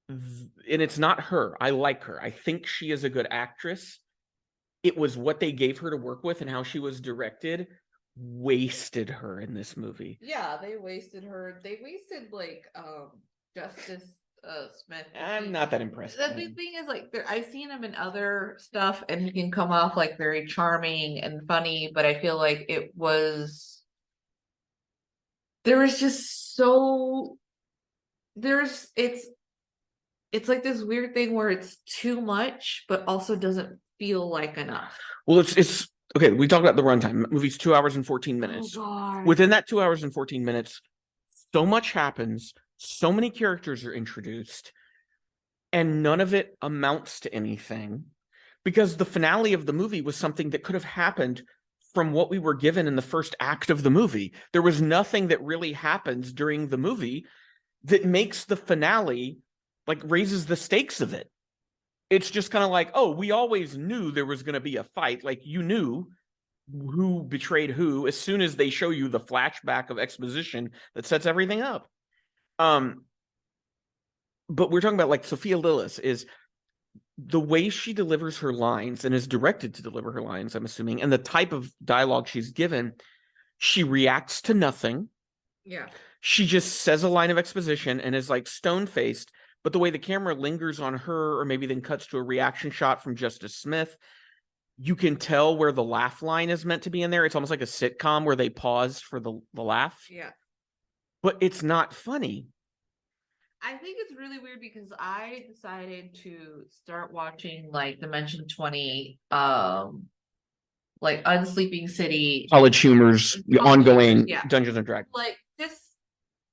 and it's not her. I like her. I think she is a good actress. It was what they gave her to work with and how she was directed wasted her in this movie. Yeah, they wasted her. They wasted like Justice Smith. I'm not that impressed. The big thing is like I've seen him in other stuff and he can come off like very charming and funny, but I feel like there was just so it's like this weird thing where it's too much but also doesn't feel like enough. Well, it's okay. We talked about the runtime. The movie's 2 hours and 14 minutes. Oh, God. Within that 2 hours and 14 minutes, so much happens, so many characters are introduced, and none of it amounts to anything, because the finale of the movie was something that could have happened from what we were given in the first act of the movie. There was nothing that really happens during the movie that makes the finale, like, raises the stakes of it. It's just kind of like, oh, we always knew there was going to be a fight. Like, you knew who betrayed who as soon as they show you the flashback of exposition that sets everything up. But we're talking about, like, Sophia Lillis is the way she delivers her lines and is directed to deliver her lines, I'm assuming, and the type of dialogue she's given, she reacts to nothing. Yeah. She just says a line of exposition and is like stone-faced, but the way the camera lingers on her, or maybe then cuts to a reaction shot from Justice Smith, you can tell where the laugh line is meant to be in there. It's almost like a sitcom where they pause for the laugh. Yeah. But it's not funny. I think it's really weird because I decided to start watching like Dimension 20, like Unsleeping City, College Humor's ongoing yeah. Dungeons and Dragons. Like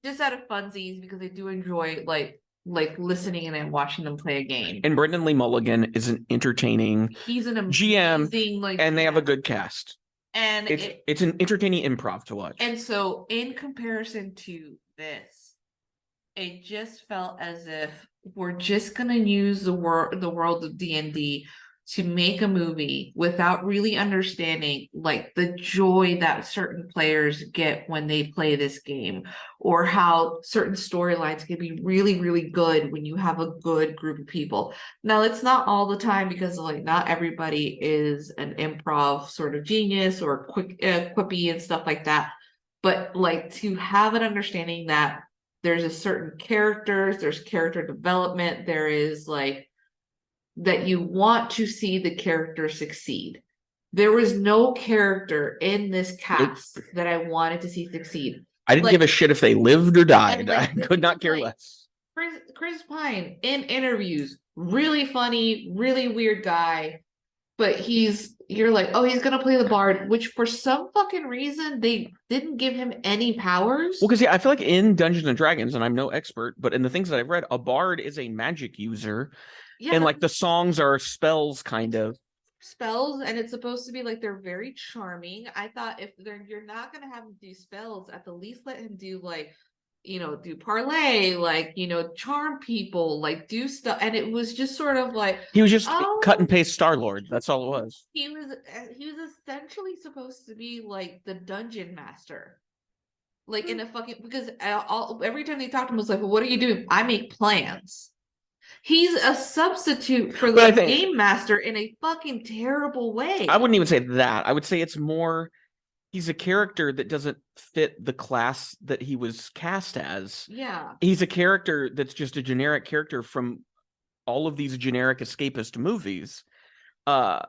just out of funsies because I do enjoy like listening and watching them play a game. And Brendan Lee Mulligan is an entertaining He's an amazing GM, like, and they have a good cast. And it's an entertaining improv to watch. And so in comparison to this, it just felt as if we're just gonna use the world of D&D to make a movie without really understanding like the joy that certain players get when they play this game, or how certain storylines can be really, really good when you have a good group of people. Now, it's not all the time because like not everybody is an improv sort of genius or quippy and stuff like that. But like to have an understanding that there's a certain characters, there's character development, there is like that you want to see the character succeed. There was no character in this cast that I wanted to see succeed. I didn't give a shit if they lived or died. Like, I could not care less. Chris Pine in interviews, really funny, really weird guy, but you're like, oh, he's gonna play the bard, which for some fucking reason they didn't give him any powers. Well, because yeah, I feel like in Dungeons and Dragons, and I'm no expert, but in the things that I've read, a bard is a magic user. Yeah, and like the songs are spells, kind of spells, and it's supposed to be like they're very charming. I thought if you're not gonna have him do spells, at the least let him do like, do parlay, like, charm people, like do stuff. And it was just sort of like he was just cut and paste Star-Lord. That's all it was. He was essentially supposed to be like the dungeon master, like in a fucking, because every time they talked to him was like, well, what are you doing? I make plans. He's a substitute for the game master in a fucking terrible way. I wouldn't even say that. I would say it's more, he's a character that doesn't fit the class that he was cast as. Yeah. He's a character that's just a generic character from all of these generic escapist movies. The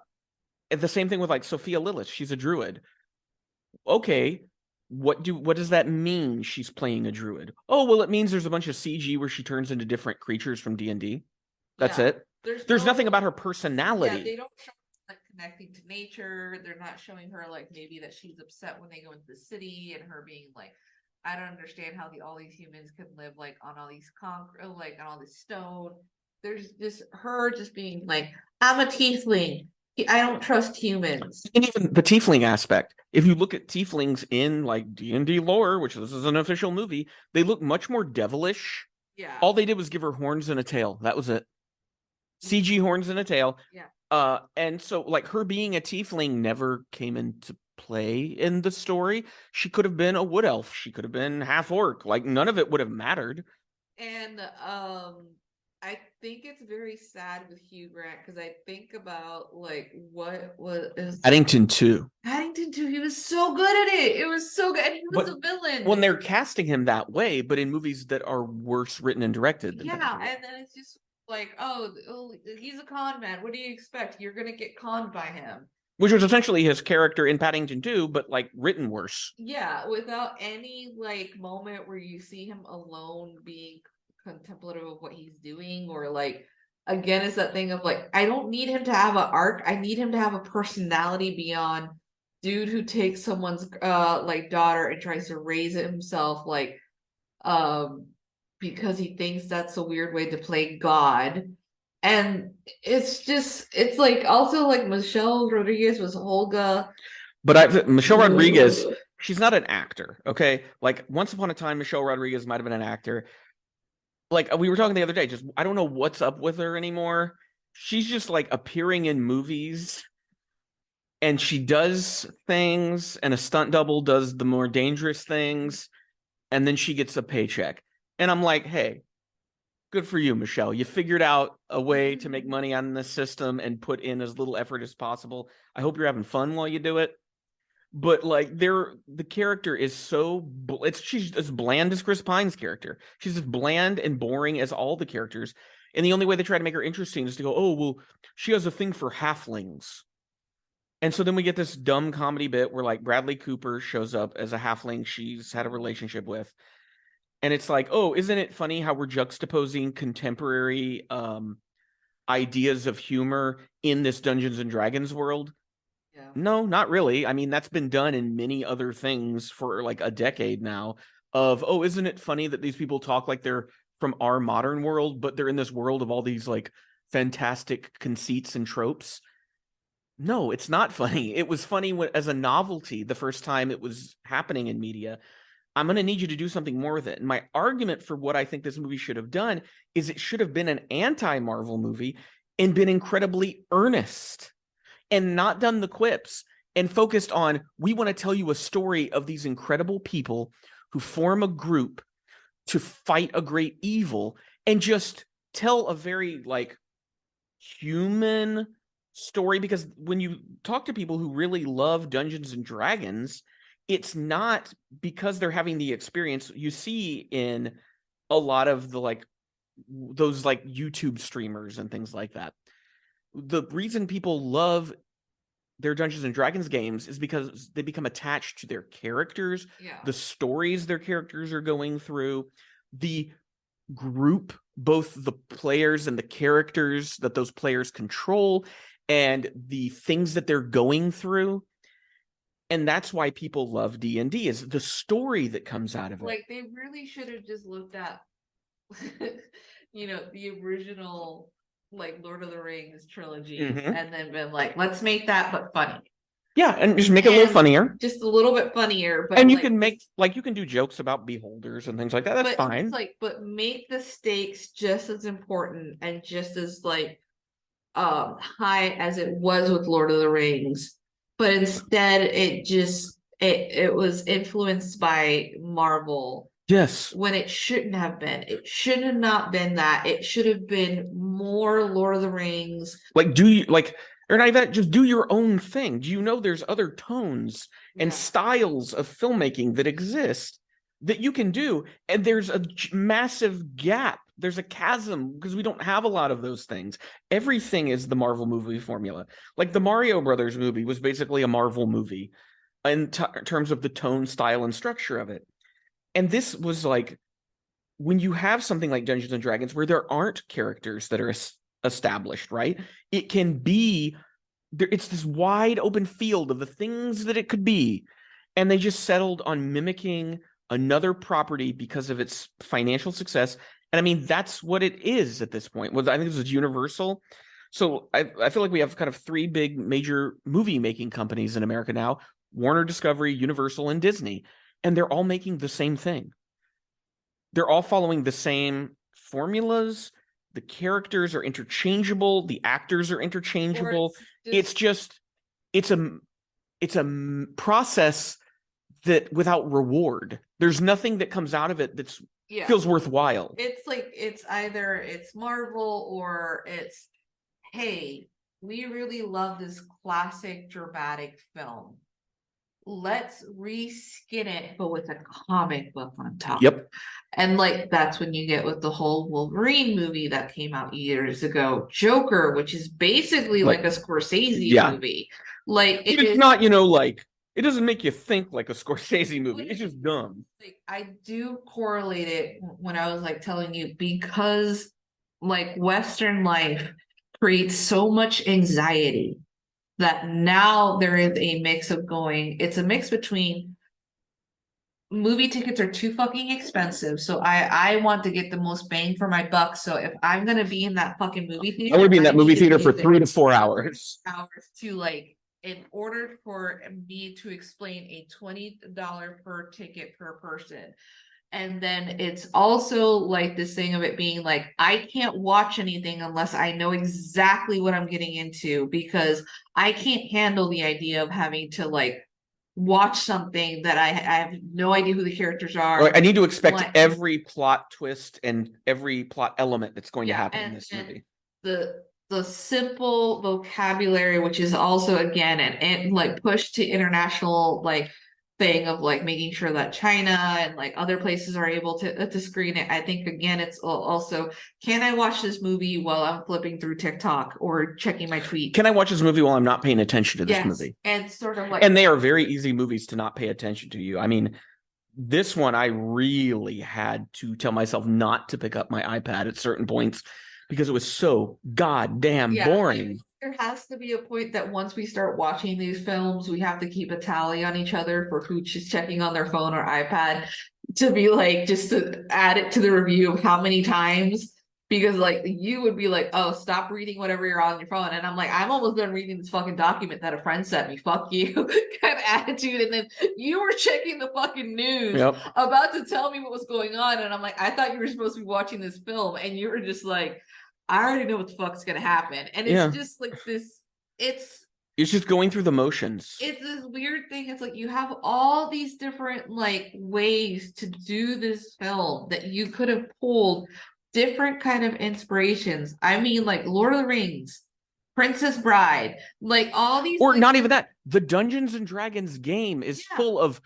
same thing with like Sophia Lillis. She's a druid. Okay. What does that mean? She's playing a druid. Oh, well, it means there's a bunch of CG where she turns into different creatures from D&D. That's it. There's nothing about her personality. Yeah, they don't show like connecting to nature. They're not showing her like maybe that she's upset when they go into the city and her being like, I don't understand how all these humans can live like on all these concrete, like on all this stone. There's just her just being like, I'm a tiefling. I don't trust humans. And even the tiefling aspect. If you look at tieflings in like D&D lore, which this is an official movie, they look much more devilish. Yeah. All they did was give her horns and a tail. That was it. CG horns and a tail. Yeah. And so like her being a tiefling never came into play in the story. She could have been a wood elf. She could have been half orc. Like none of it would have mattered. And I think it's very sad with Hugh Grant because I think about like what was Paddington 2. Paddington 2, he was so good at it. It was so good. And he was a villain. When they're casting him that way, but in movies that are worse written and directed than yeah, and then it's just like, oh, he's a con man. What do you expect? You're gonna get conned by him. Which was essentially his character in Paddington 2, but like written worse. Yeah, without any like moment where you see him alone being contemplative of what he's doing, or like again, it's that thing of like, I don't need him to have an arc. I need him to have a personality beyond dude who takes someone's like daughter and tries to raise it himself, like because he thinks that's a weird way to play God. And it's like also like Michelle Rodriguez was Olga. But Michelle Rodriguez, she's not an actor, okay? Like once upon a time, Michelle Rodriguez might have been an actor. Like we were talking the other day, just I don't know what's up with her anymore. She's just like appearing in movies and she does things and a stunt double does the more dangerous things and then she gets a paycheck. And I'm like, hey, good for you, Michelle. You figured out a way to make money on this system and put in as little effort as possible. I hope you're having fun while you do it. But like the character is so she's as bland as Chris Pine's character. She's as bland and boring as all the characters. And the only way they try to make her interesting is to go, oh, well, she has a thing for halflings. And so then we get this dumb comedy bit where like Bradley Cooper shows up as a halfling she's had a relationship with. And it's like, oh, isn't it funny how we're juxtaposing contemporary ideas of humor in this Dungeons and Dragons world? Yeah. No, not really. I mean, that's been done in many other things for like a decade now of, oh, isn't it funny that these people talk like they're from our modern world, but they're in this world of all these like fantastic conceits and tropes? No, it's not funny. It was funny as a novelty the first time it was happening in media. I'm going to need you to do something more with it. And my argument for what I think this movie should have done is it should have been an anti-Marvel movie and been incredibly earnest and not done the quips and focused on, we want to tell you a story of these incredible people who form a group to fight a great evil and just tell a very like human story. Because when you talk to people who really love Dungeons and Dragons, it's not because they're having the experience you see in a lot of the like those like YouTube streamers and things like that. The reason people love their Dungeons and Dragons games is because they become attached to their characters, the stories their characters are going through, the group, both the players and the characters that those players control, and the things that they're going through. And that's why people love D&D, is the story that comes out of it. Like they really should have just looked at, the original like Lord of the Rings trilogy and then been like, let's make that but funny. Yeah, and just make it a little funnier. Just a little bit funnier. But and you can make you can do jokes about beholders and things like that. That's fine. It's like, but make the stakes just as important and just as like high as it was with Lord of the Rings. But instead it was influenced by Marvel. Yes. When it shouldn't have been. It should have not been that. It should have been more Lord of the Rings. Like, or not even that, just do your own thing. Do you know there's other tones and styles of filmmaking that exist that you can do? And there's a massive gap. There's a chasm because we don't have a lot of those things. Everything is the Marvel movie formula. Like the Mario Brothers movie was basically a Marvel movie in terms of the tone, style, and structure of it. And this was like, when you have something like Dungeons and Dragons where there aren't characters that are established, right? It can be it's this wide open field of the things that it could be, and they just settled on mimicking another property because of its financial success. And I mean, that's what it is at this point. I think this is Universal. So I feel like we have kind of three big major movie making companies in America now: Warner, Discovery, Universal, and Disney. And they're all making the same thing. They're all following the same formulas. The characters are interchangeable. The actors are interchangeable. It's a process that without reward. There's nothing that comes out of it that feels worthwhile. It's like it's either it's Marvel or it's, hey, we really love this classic dramatic film. Let's reskin it, but with a comic book on top. Yep. And like that's when you get with the whole Wolverine movie that came out years ago, Joker, which is basically like a Scorsese movie. Like it's not, like it doesn't make you think like a Scorsese movie. It's just dumb. Like I do correlate it when I was like telling you, because like Western life creates so much anxiety that now there is a mix of it's a mix between movie tickets are too fucking expensive, so I want to get the most bang for my buck. So if I'm gonna be in that fucking movie theater, I want to be in that movie theater for 3 to 4 hours. To like, in order for me to explain a $20 per ticket per person. And then it's also like this thing of it being like, I can't watch anything unless I know exactly what I'm getting into, because I can't handle the idea of having to like watch something that I have no idea who the characters are. I need to expect every plot twist and every plot element that's going to happen in this movie. The simple vocabulary, which is also again and like push to international like thing of like making sure that China and like other places are able to screen it. I think again it's also, can I watch this movie while I'm flipping through TikTok or checking my tweets? Can I watch this movie while I'm not paying attention to this movie? And sort of like, and they are very easy movies to not pay attention to you. I mean, this one I really had to tell myself not to pick up my iPad at certain points because it was so goddamn boring. There has to be a point that once we start watching these films, we have to keep a tally on each other for who's just checking on their phone or iPad, to be like, just to add it to the review of how many times, because like you would be like, oh, stop reading whatever you're on your phone. And I'm like, I'm almost done reading this fucking document that a friend sent me. Fuck you. Kind of attitude. And then you were checking the fucking news about to tell me what was going on. And I'm like, I thought you were supposed to be watching this film. And you were just like, I already know what the fuck's gonna happen. And it's just like this, it's just going through the motions. It's this weird thing. It's like you have all these different like ways to do this film that you could have pulled different kind of inspirations. I mean, like Lord of the Rings, Princess Bride, like all these, or not even that. The Dungeons and Dragons game is full of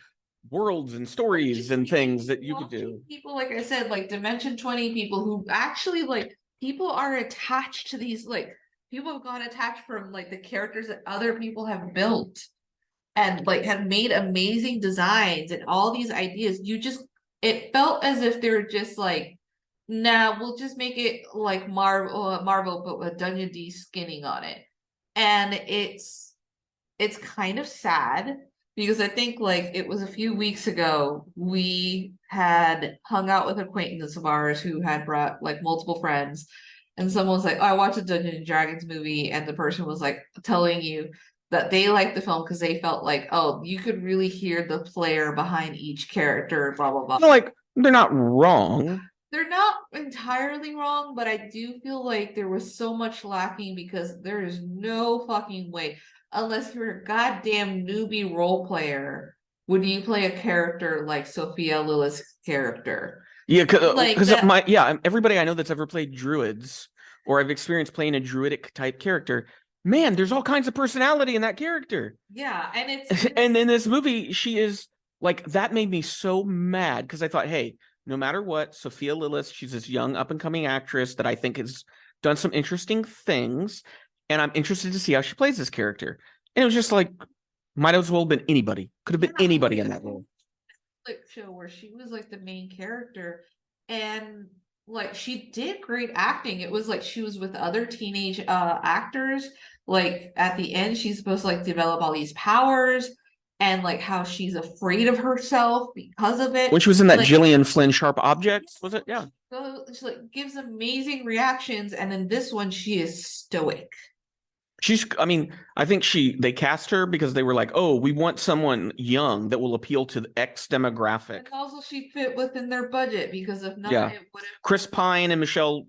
worlds and stories and things that you could do. People, like I said, like Dimension 20 people who actually like, people are attached to these, like people have gone attached from like the characters that other people have built and like have made amazing designs and all these ideas. It felt as if they were just like, nah, we'll just make it like Marvel, but with Dungeon D skinning on it. And it's kind of sad, because I think like it was a few weeks ago, we had hung out with an acquaintance of ours who had brought like multiple friends, and someone was like, oh, I watched a Dungeons and Dragons movie, and the person was like telling you that they liked the film because they felt like, oh, you could really hear the player behind each character, blah blah blah. No, like they're not wrong. They're not entirely wrong, but I do feel like there was so much lacking, because there is no fucking way, unless you're a goddamn newbie role player, would you play a character like Sophia Lilith's character? Yeah, because everybody I know that's ever played druids, or I've experienced playing a druidic type character, man, there's all kinds of personality in that character. Yeah, and it's and in this movie, she is like, that made me so mad, because I thought, hey, no matter what, Sophia Lilith, she's this young up and coming actress that I think has done some interesting things, and I'm interested to see how she plays this character. And it was just like, might as well have been anybody. Could have been anybody in that role. Show where she was like the main character, and like she did great acting. It was like she was with other teenage actors. Like at the end, she's supposed to like develop all these powers and like how she's afraid of herself because of it. When she was in that Like, Gillian Flynn Sharp Objects, was it? Yeah. so she like gives amazing reactions, and then this one she is stoic. I mean, I think they cast her because they were like, oh, we want someone young that will appeal to the X demographic. And also she fit within their budget because if not, Yeah. it would have. Chris Pine and Michelle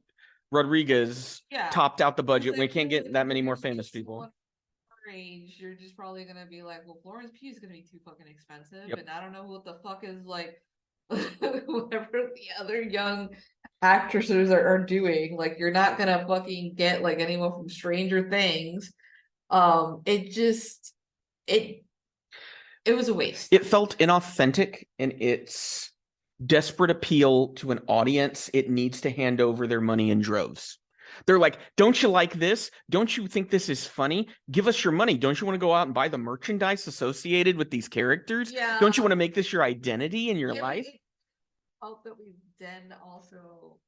Rodriguez Yeah. topped out the budget. Like, We can't get that many more famous people. Age, you're just probably gonna be like, well, Florence Pugh is gonna be too fucking expensive, Yep. and I don't know what the fuck is like whatever the other young actresses are doing. Like, you're not gonna fucking get like anyone from Stranger Things. It just it was a waste. It felt inauthentic in its desperate appeal to an audience. It needs to hand over their money in droves. They're like, don't you like this? Don't you think this is funny? Give us your money. Don't you want to go out and buy the merchandise associated with these characters? Yeah. Don't you want to make this your identity in your life? Hope that we then also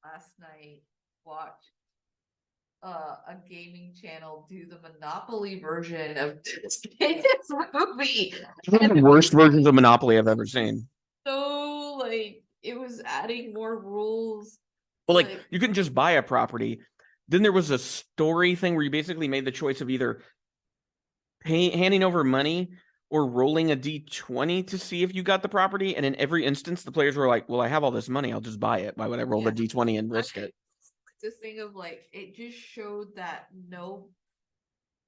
last night watched a gaming channel do the Monopoly version of this movie. One of the worst versions of Monopoly I've ever seen. So like it was adding more rules. Well, like you couldn't just buy a property. Then there was a story thing where you basically made the choice of either handing over money or rolling a d20 to see if you got the property. And in every instance, the players were like, well, I have all this money. I'll just buy it. Why would I roll the d20 and risk it? This thing of like, it just showed that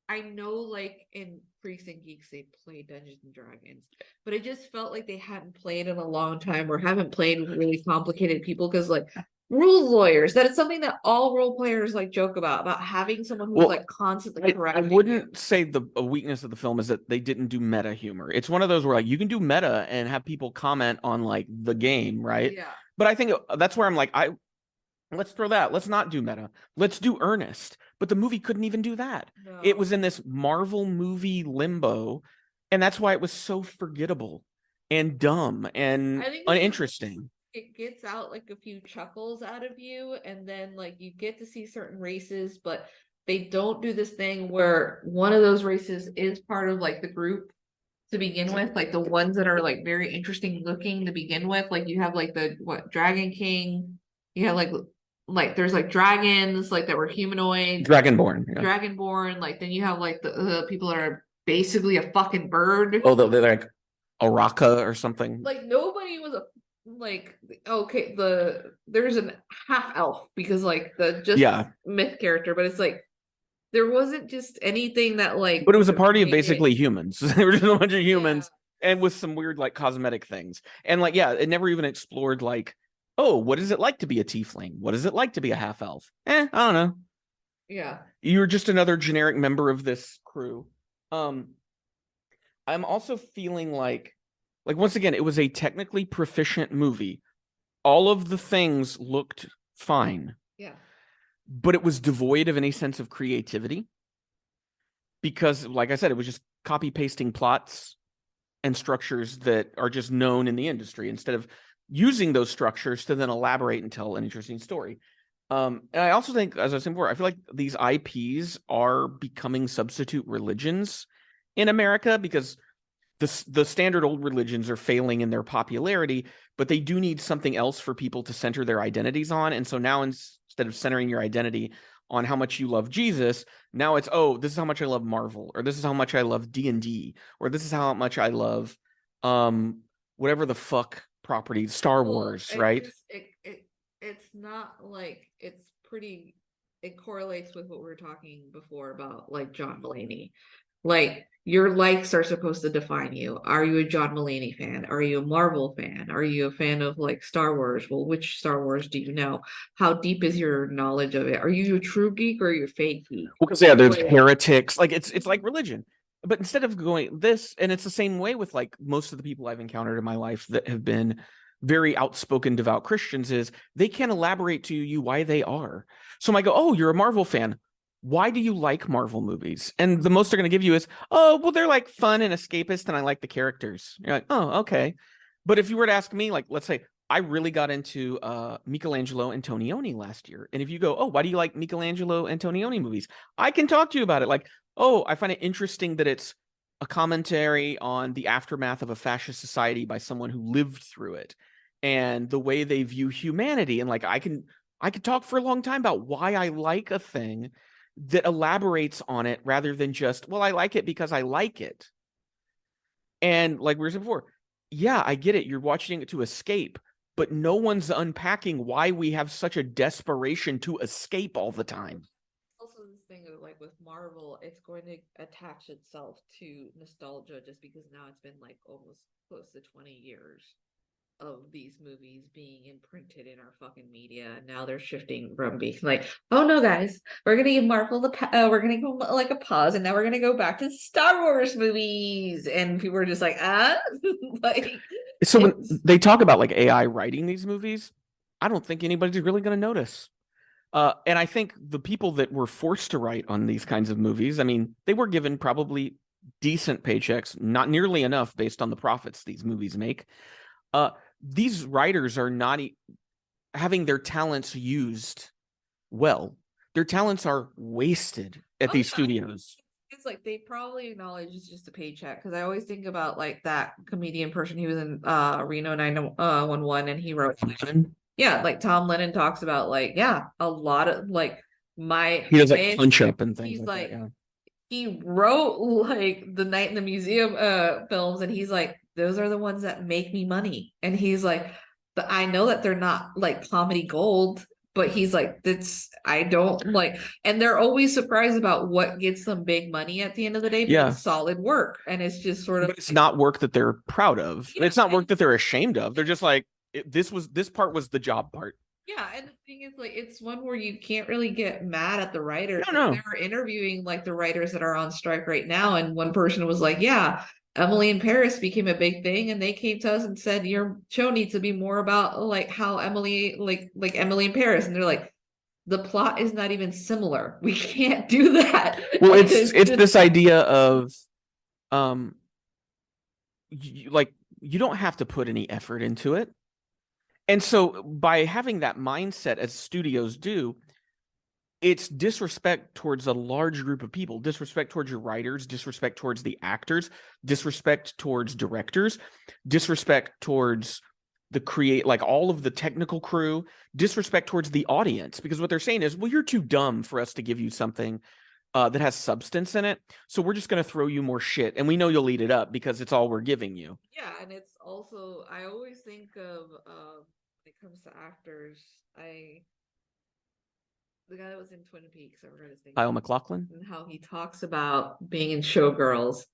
I know like in Freaks and Geeks they play Dungeons and Dragons, but it just felt like they hadn't played in a long time or haven't played with really complicated people because like rules lawyers, that is something that all role players like joke about having someone who's like constantly correcting. I wouldn't say a weakness of the film is that they didn't do meta humor. It's one of those where like you can do meta and have people comment on like the game, right? Yeah. But I think that's where I'm like, let's throw that. Let's not do meta. Let's do earnest. But the movie couldn't even do that. No. It was in this Marvel movie limbo, and that's why it was so forgettable and dumb and uninteresting. It gets out like a few chuckles out of you, and then like you get to see certain races, but they don't do this thing where one of those races is part of like the group to begin with, like the ones that are like very interesting looking to begin with. Like you have like the Dragon King, you have like there's like dragons like that were humanoid, Dragonborn. Like then you have like the people that are basically a fucking bird. Oh, they're like Araka or something. Like nobody was like okay, there's an half elf because like myth character, but it's like there wasn't just anything that like. But it was a party of basically humans. They were just a bunch of humans, and with some weird like cosmetic things, and like it never even explored like, oh, what is it like to be a tiefling? What is it like to be a half elf? I don't know. Yeah, you're just another generic member of this crew. I'm also feeling like once again, it was a technically proficient movie. All of the things looked fine. Yeah. But it was devoid of any sense of creativity. Because, like I said, it was just copy pasting plots and structures that are just known in the industry instead of using those structures to then elaborate and tell an interesting story. And I also think, as I was saying before, I feel like these IPs are becoming substitute religions in America because the standard old religions are failing in their popularity, but they do need something else for people to center their identities on. And so now instead of centering your identity on how much you love Jesus, now it's, oh, this is how much I love Marvel, or this is how much I love D&D, or this is how much I love whatever the fuck property, Star Wars, right? It's not like it's pretty, it correlates with what we were talking before about like John Mulaney. Like your likes are supposed to define you. Are you a John Mulaney fan? Are you a Marvel fan? Are you a fan of like Star Wars? Well, which Star Wars do you know? How deep is your knowledge of it? Are you a true geek or are you a fake geek? Well, because there's heretics. Like it's like religion. But instead of going this, and it's the same way with like most of the people I've encountered in my life that have been very outspoken devout Christians, is they can't elaborate to you why they are. So I go, oh, you're a Marvel fan. Why do you like Marvel movies? And the most they're going to give you is, oh, well, they're like fun and escapist and I like the characters. You're like, oh, okay. But if you were to ask me, like, let's say I really got into Michelangelo Antonioni last year. And if you go, oh, why do you like Michelangelo Antonioni movies? I can talk to you about it. Like, oh, I find it interesting that it's a commentary on the aftermath of a fascist society by someone who lived through it and the way they view humanity. And like I could talk for a long time about why I like a thing that elaborates on it rather than just, well, I like it because I like it. And like we were saying before, yeah, I get it. You're watching it to escape, but no one's unpacking why we have such a desperation to escape all the time. Also, this thing of like with Marvel, it's going to attach itself to nostalgia just because now it's been like almost close to 20 years of these movies being imprinted in our fucking media, and now they're shifting from being like, oh no, guys, we're gonna give Marvel we're gonna go like a pause, and now we're gonna go back to Star Wars movies, and people are just like, like. So when they talk about like AI writing these movies, I don't think anybody's really going to notice. And I think the people that were forced to write on these kinds of movies, I mean, they were given probably decent paychecks, not nearly enough based on the profits these movies make. These writers are not having their talents used well. Their talents are wasted at these studios. It's like they probably acknowledge it's just a paycheck, because I always think about like that comedian person. He was in Reno 911, and he wrote, yeah, like Tom Lennon talks about like, yeah, a lot of like he does like Punch Up and things like that. Yeah. He wrote like the Night in the Museum films, and he's like, those are the ones that make me money. And he's like, but I know that they're not like comedy gold, but he's like, that's, I don't like, and they're always surprised about what gets them big money at the end of the day, but it's solid work. And it's just sort of, but it's not work that they're proud of. Yeah, it's not work that they're ashamed of. They're just like, this part was the job part. Yeah, and the thing is, like, it's one where you can't really get mad at the writers. No. They were interviewing like the writers that are on strike right now, and one person was like, yeah, Emily in Paris became a big thing, and they came to us and said, your show needs to be more about like how Emily, like Emily in Paris. And they're like, the plot is not even similar. We can't do that. Well, it's this idea of you don't have to put any effort into it. And so by having that mindset, as studios do, it's disrespect towards a large group of people, disrespect towards your writers, disrespect towards the actors, disrespect towards directors, disrespect towards like all of the technical crew, disrespect towards the audience, because what they're saying is, well, you're too dumb for us to give you something that has substance in it. So we're just going to throw you more shit, and we know you'll eat it up because it's all we're giving you. Yeah, and it's also, I always think of when it comes to actors, the guy that was in Twin Peaks, I forgot his name. Kyle MacLachlan, and how he talks about being in Showgirls,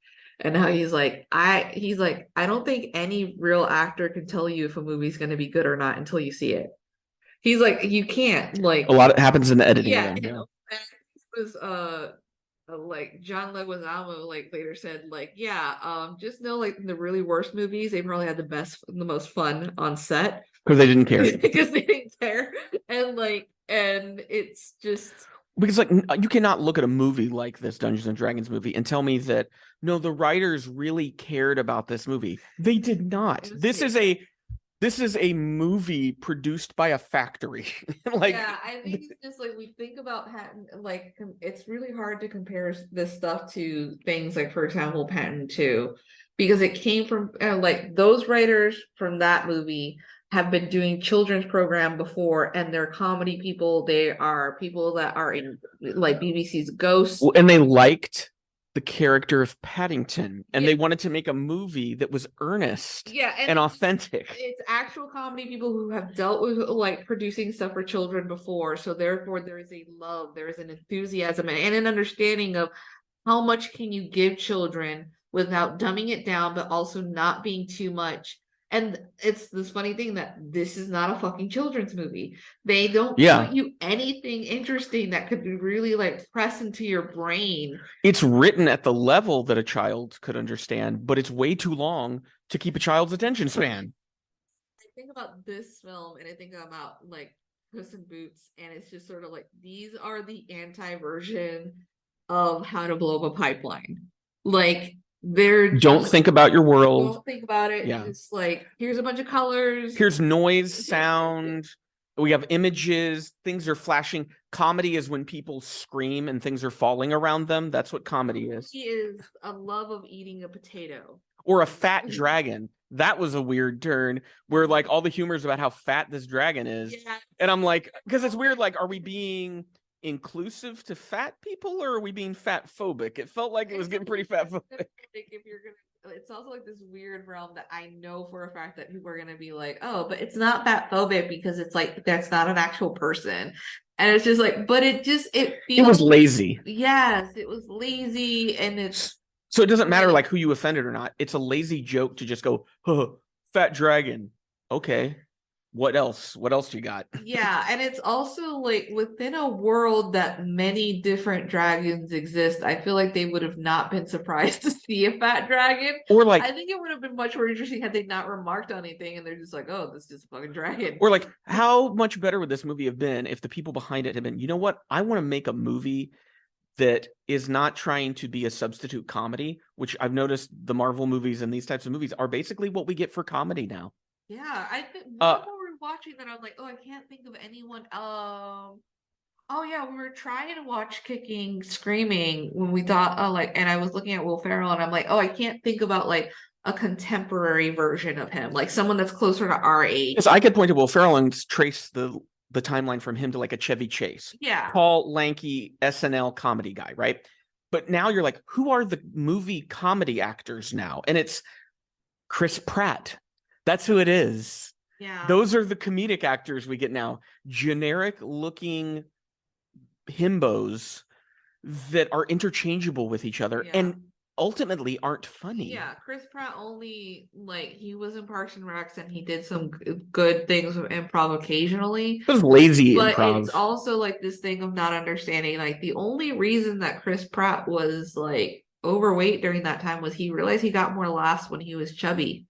and how he's like, I don't think any real actor can tell you if a movie's going to be good or not until you see it. He's like, you can't, like, a lot happens in the editing. Yeah, room, yeah. It was like John Leguizamo like later said, like, yeah, just know, like, in the really worst movies, they probably had the most fun on set because they didn't care. Because they didn't care. And it's just because, like, you cannot look at a movie like this Dungeons and Dragons movie and tell me that no, the writers really cared about this movie. They did not. This is a movie produced by a factory. Like, yeah, I think it's just like, we think about Patton, like, it's really hard to compare this stuff to things like, for example, Patton 2, because it came from like those writers from that movie have been doing children's program before, and they're comedy people. They are people that are in like BBC's Ghost, and they liked the character of Paddington, and they wanted to make a movie that was earnest, and authentic. It's actual comedy people who have dealt with like producing stuff for children before, so therefore there is a love, there is an enthusiasm, and an understanding of how much can you give children without dumbing it down, but also not being too much. And it's this funny thing that this is not a fucking children's movie. They don't put you anything interesting that could be really like press into your brain. It's written at the level that a child could understand, but it's way too long to keep a child's attention span. I think about this film, and I think about like Puss in Boots, and it's just sort of like, these are the anti-version of How to Blow Up a Pipeline. Like, Don't think about your world. Don't think about it. Yeah. Just like, here's a bunch of colors. Here's noise, sound. We have images. Things are flashing. Comedy is when people scream and things are falling around them. That's what comedy is. He is a love of eating a potato. Or a fat dragon. That was a weird turn where like all the humor is about how fat this dragon is. Yeah. And I'm like, because it's weird, like, are we being inclusive to fat people or are we being fat phobic? It felt like it was getting pretty fat phobic. If you're gonna, it's also like this weird realm that I know for a fact that people are gonna be like, oh, but it's not fat phobic because it's like that's not an actual person. And it's just like, but it feels, it was lazy. Yes, it was lazy, and it's so it doesn't matter like who you offended or not. It's a lazy joke to just go, huh, fat dragon. Okay. What else? What else you got? Yeah, and it's also like within a world that many different dragons exist, I feel like they would have not been surprised to see a fat dragon. Or like, I think it would have been much more interesting had they not remarked on anything and they're just like, oh, this is just a fucking dragon. Or like, how much better would this movie have been if the people behind it had been, you know what? I want to make a movie that is not trying to be a substitute comedy, which I've noticed the Marvel movies and these types of movies are basically what we get for comedy now. Yeah, I think while we were watching that, I was like, oh, I can't think of anyone. Oh yeah, we were trying to watch Kicking Screaming when we thought, oh, like, and I was looking at Will Ferrell, and I'm like, oh, I can't think about like a contemporary version of him, like someone that's closer to our age. Yes, I could point to Will Ferrell and trace the timeline from him to like a Chevy Chase. Yeah, tall, lanky SNL comedy guy, right? But now you're like, who are the movie comedy actors now? And it's Chris Pratt. That's who it is. Yeah. Those are the comedic actors we get now. Generic looking himbos that are interchangeable with each other and ultimately aren't funny. Yeah, Chris Pratt only, like, he was in Parks and Recs and he did some good things with improv occasionally. It was lazy but improv. It's also like this thing of not understanding, like, the only reason that Chris Pratt was like overweight during that time was he realized he got more laughs when he was chubby.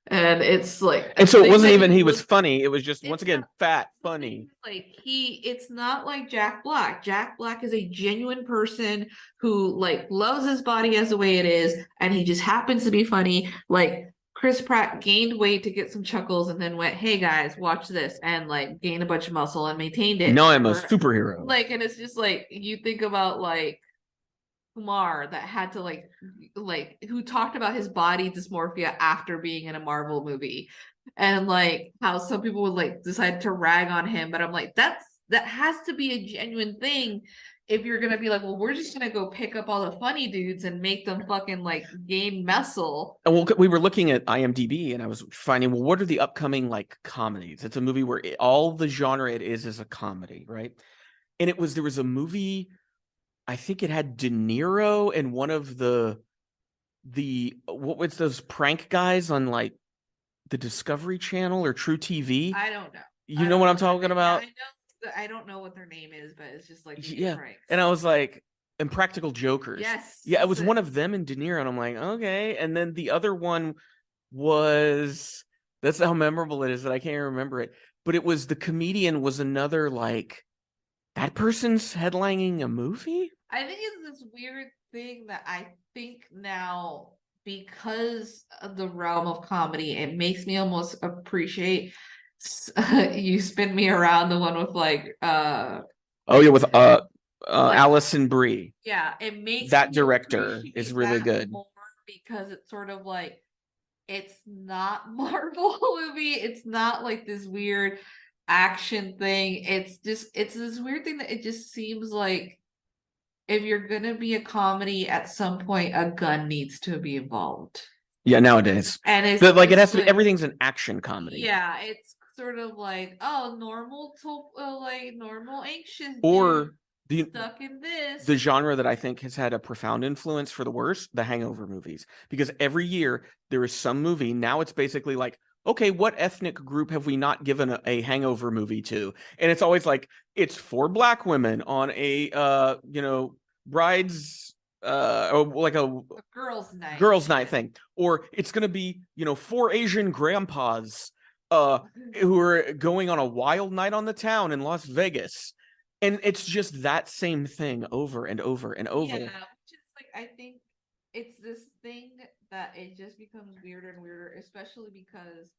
And it's like, and so it wasn't even he was funny, it was just once again fat funny. Like it's not like Jack Black. Jack Black is a genuine person who like loves his body as the way it is, and he just happens to be funny. Like Chris Pratt gained weight to get some chuckles and then went, hey guys, watch this, and like gained a bunch of muscle and maintained it. Now I'm a superhero. Like, and it's just like you think about like Kumar that had to like who talked about his body dysmorphia after being in a Marvel movie, and like how some people would like decide to rag on him, but I'm like, that has to be a genuine thing if you're gonna be like, well, we're just gonna go pick up all the funny dudes and make them fucking like gain muscle. Well, we were looking at IMDb and I was finding, well, what are the upcoming like comedies? It's a movie where all the genre it is a comedy, right? And there was a movie, I think it had De Niro and one of the what was those prank guys on like the Discovery Channel or True TV? I don't know. You know what I'm talking about? I don't know what their name is, but it's just like pranks. And I was like, Impractical Jokers. Yes. Yeah, it was one of them and De Niro, and I'm like, okay. And then the other one was, that's how memorable it is that I can't remember it. But it was the comedian was another like, that person's headlining a movie? I think it's this weird thing that I think now, because of the realm of comedy, it makes me almost appreciate You Spin Me Around, the one with like with Alison Brie. Yeah, it makes that director is really good more because it's sort of like, it's not Marvel movie, it's not like this weird action thing, it's this weird thing that it just seems like if you're gonna be a comedy, at some point a gun needs to be involved. Yeah, nowadays. And it's like it has to be, everything's an action comedy. Yeah, it's sort of like, oh, normal anxious or stuck in this. The genre that I think has had a profound influence for the worse, the Hangover movies, because every year there is some movie. Now it's basically like, okay, what ethnic group have we not given a Hangover movie to? And it's always like, it's 4 Black women on a brides or like a girls night thing, or it's gonna be 4 Asian grandpas who are going on a wild night on the town in Las Vegas. And it's just that same thing over and over and over. Yeah, which is like, I think it's this thing that it just becomes weirder and weirder, especially because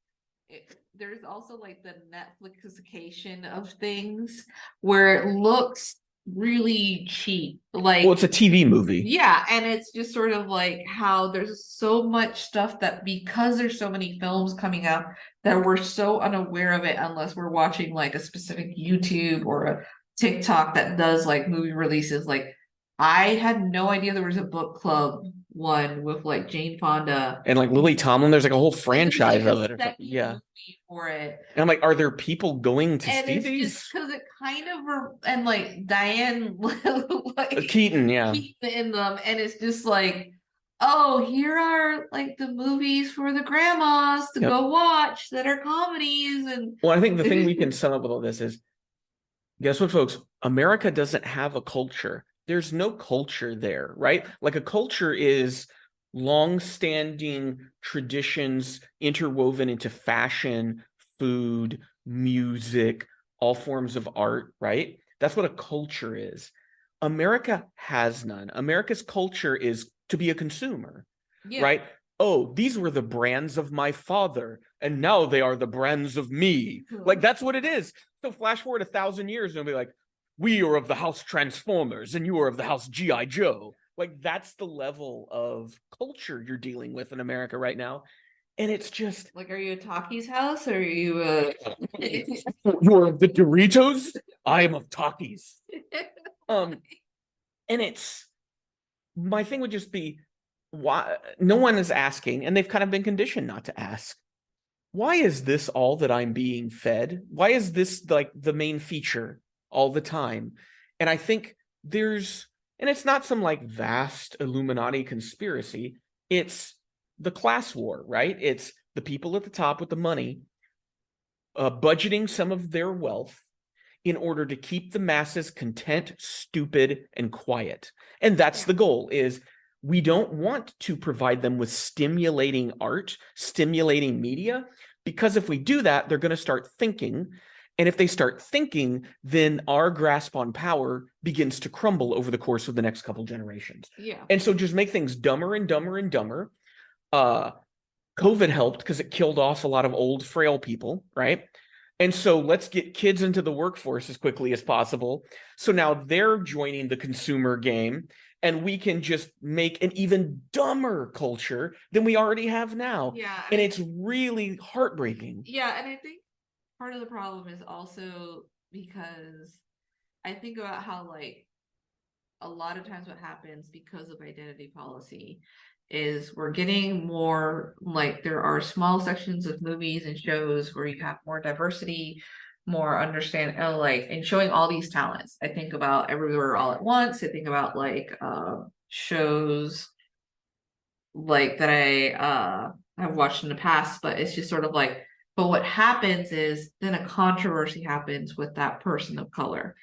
there's also like the Netflixification of things where it looks really cheap. Like, well, it's a TV movie. yeah, and it's just sort of like how there's so much stuff that because there's so many films coming out that we're so unaware of it unless we're watching like a specific YouTube or a TikTok that does like movie releases. Like I had no idea there was a book club one with like Jane Fonda and like Lily Tomlin. There's like a whole and franchise like of it or something. Yeah. movie for it. And I'm like, are there people going to And see it's these? just because it kind of and like Diane like Keaton, yeah. Keaton in them, and it's just like, oh, here are like the movies for the grandmas to go watch that are comedies. And well, I think the thing we can sum up with all this is, guess what, folks? America doesn't have a culture. There's no culture there, right? Like a culture is long-standing traditions interwoven into fashion, food, music, all forms of art, right? That's what a culture is. America has none. America's culture is to be a consumer, right? Oh, these were the brands of my father, and now they are the brands of me. Like, that's what it is. So flash forward 1,000 years, and it'll be like, we are of the house Transformers, and you are of the house G.I. Joe. Like, that's the level of culture you're dealing with in America right now. And it's just like, are you a Taki's house or are you you're of the Doritos? I am of Takis. And it's, my thing would just be, why no one is asking, and they've kind of been conditioned not to ask, why is this all that I'm being fed? Why is this like the main feature all the time? And I think there's, and it's not some like vast Illuminati conspiracy, it's the class war, right? It's the people at the top with the money budgeting some of their wealth in order to keep the masses content, stupid, and quiet. And that's the goal, is we don't want to provide them with stimulating art, stimulating media, because if we do that, they're going to start thinking. And if they start thinking, then our grasp on power begins to crumble over the course of the next couple generations. Yeah. And so just make things dumber and dumber and dumber. COVID helped because it killed off a lot of old, frail people, right? And so let's get kids into the workforce as quickly as possible. So now they're joining the consumer game, and we can just make an even dumber culture than we already have now. Yeah. And it's really heartbreaking. Yeah, and I think part of the problem is also because I think about how like a lot of times what happens because of identity policy is we're getting more, like, there are small sections of movies and shows where you have more diversity, more understand, like, and showing all these talents. I think about Everywhere All at Once. I think about like shows like that I have watched in the past, but it's just sort of like, but what happens is then a controversy happens with that person of color.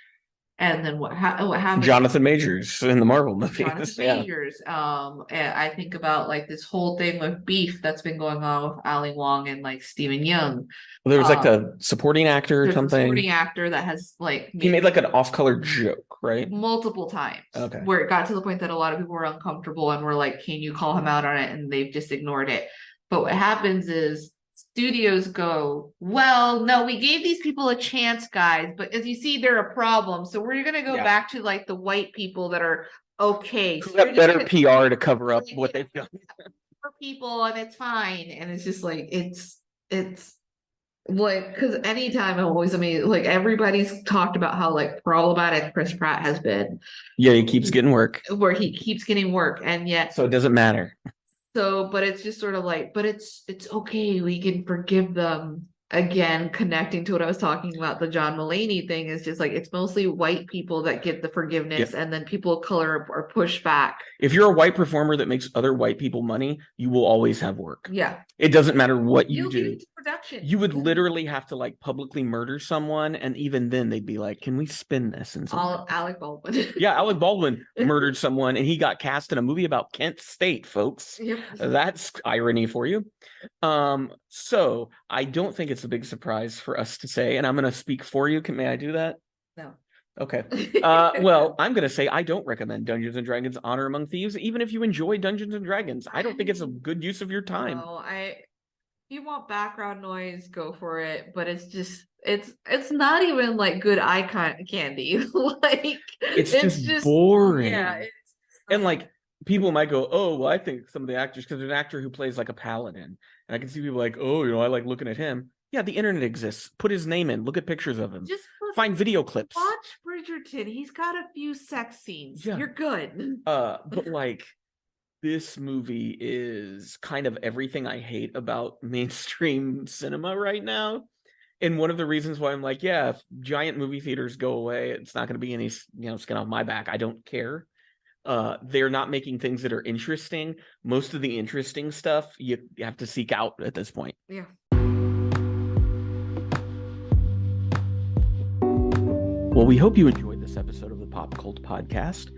And then what happens? Jonathan Majors in the Marvel movies. Jonathan Majors. And I think about like this whole thing with beef that's been going on with Ali Wong and like Stephen Young. There was like a supporting actor or something. A supporting actor that has like he made like an off-color joke, right? Multiple times. Okay. Where it got to the point that a lot of people were uncomfortable and were like, "Can you call him out on it?" And they've just ignored it. But what happens is studios go, well, no, we gave these people a chance, guys, but as you see, they're a problem. So we're going to go back to like the white people that are okay. Who have better PR to cover up what they've done. For people, and it's fine. And it's just like, it's like, because anytime I'm always amazed, like everybody's talked about how like problematic Chris Pratt has been. Yeah, he keeps getting work. Where he keeps getting work, and yet. So it doesn't matter. So, but it's just sort of like, but it's okay. We can forgive them. Again, connecting to what I was talking about, the John Mulaney thing is just like, it's mostly white people that get the forgiveness, and then people of color are pushed back. If you're a white performer that makes other white people money, you will always have work. Yeah. It doesn't matter what you You'll do. get into production. You would literally have to like publicly murder someone, and even then they'd be like, can we spin this in some Alec Baldwin. Yeah, Alec Baldwin murdered someone, and he got cast in a movie about Kent State, folks. Yep. That's irony for you. So I don't think it's a big surprise for us to say, and I'm going to speak for you. May I do that? No. Okay. Well, I'm going to say I don't recommend Dungeons and Dragons Honor Among Thieves, even if you enjoy Dungeons and Dragons. I don't think it's a good use of your time. No, if you want background noise, go for it. But it's just it's not even like good eye candy. Like it's just boring. Yeah, it's and like people might go, oh, well, I think some of the actors, because there's an actor who plays like a paladin, and I can see people like, oh, I like looking at him. Yeah, the internet exists. Put his name in. Look at pictures of him. Just find video clips. Watch Bridgerton. He's got a few sex scenes. Yeah. You're good. But like this movie is kind of everything I hate about mainstream cinema right now. And one of the reasons why I'm like, yeah, if giant movie theaters go away, it's not going to be any, skin off my back. I don't care. They're not making things that are interesting. Most of the interesting stuff you have to seek out at this point. Yeah. Well, we hope you enjoyed this episode of the Pop Cult Podcast.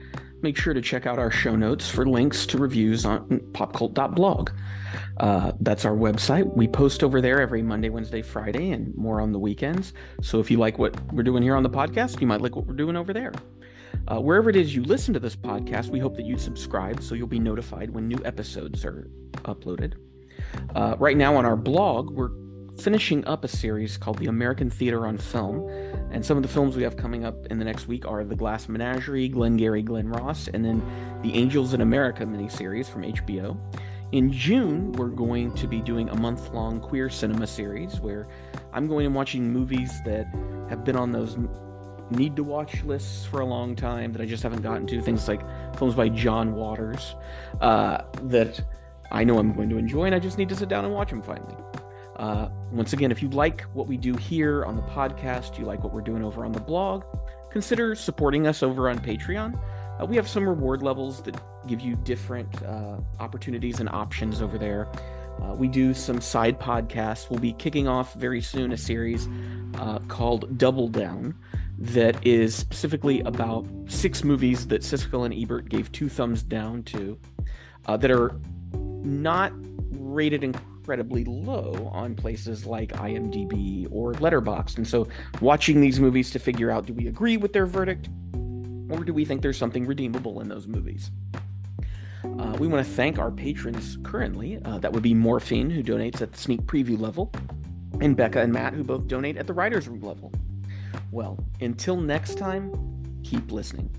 Make sure to check out our show notes for links to reviews on popcult.blog. That's our website. We post over there every Monday, Wednesday, Friday, and more on the weekends. So if you like what we're doing here on the podcast, you might like what we're doing over there. Wherever it is you listen to this podcast, we hope that you subscribe so you'll be notified when new episodes are uploaded. Right now on our blog, we're finishing up a series called The American Theater on Film, and some of the films we have coming up in the next week are The Glass Menagerie, Glengarry Glen Ross, and then the Angels in America miniseries from HBO. In June, we're going to be doing a month-long queer cinema series where I'm going and watching movies that have been on those need-to-watch lists for a long time that I just haven't gotten to. Things like films by John Waters that I know I'm going to enjoy, and I just need to sit down and watch them finally. Once again, if you like what we do here on the podcast, you like what we're doing over on the blog, consider supporting us over on Patreon. We have some reward levels that give you different opportunities and options over there. We do some side podcasts. We'll be kicking off very soon a series called Double Down that is specifically about 6 movies that Siskel and Ebert gave 2 thumbs down to that are not rated incredibly low on places like IMDb or Letterboxd. And so watching these movies to figure out, do we agree with their verdict, or do we think there's something redeemable in those movies? We want to thank our patrons currently. That would be Morphine, who donates at the sneak preview level, and Becca and Matt, who both donate at the writer's room level. Well, until next time, keep listening.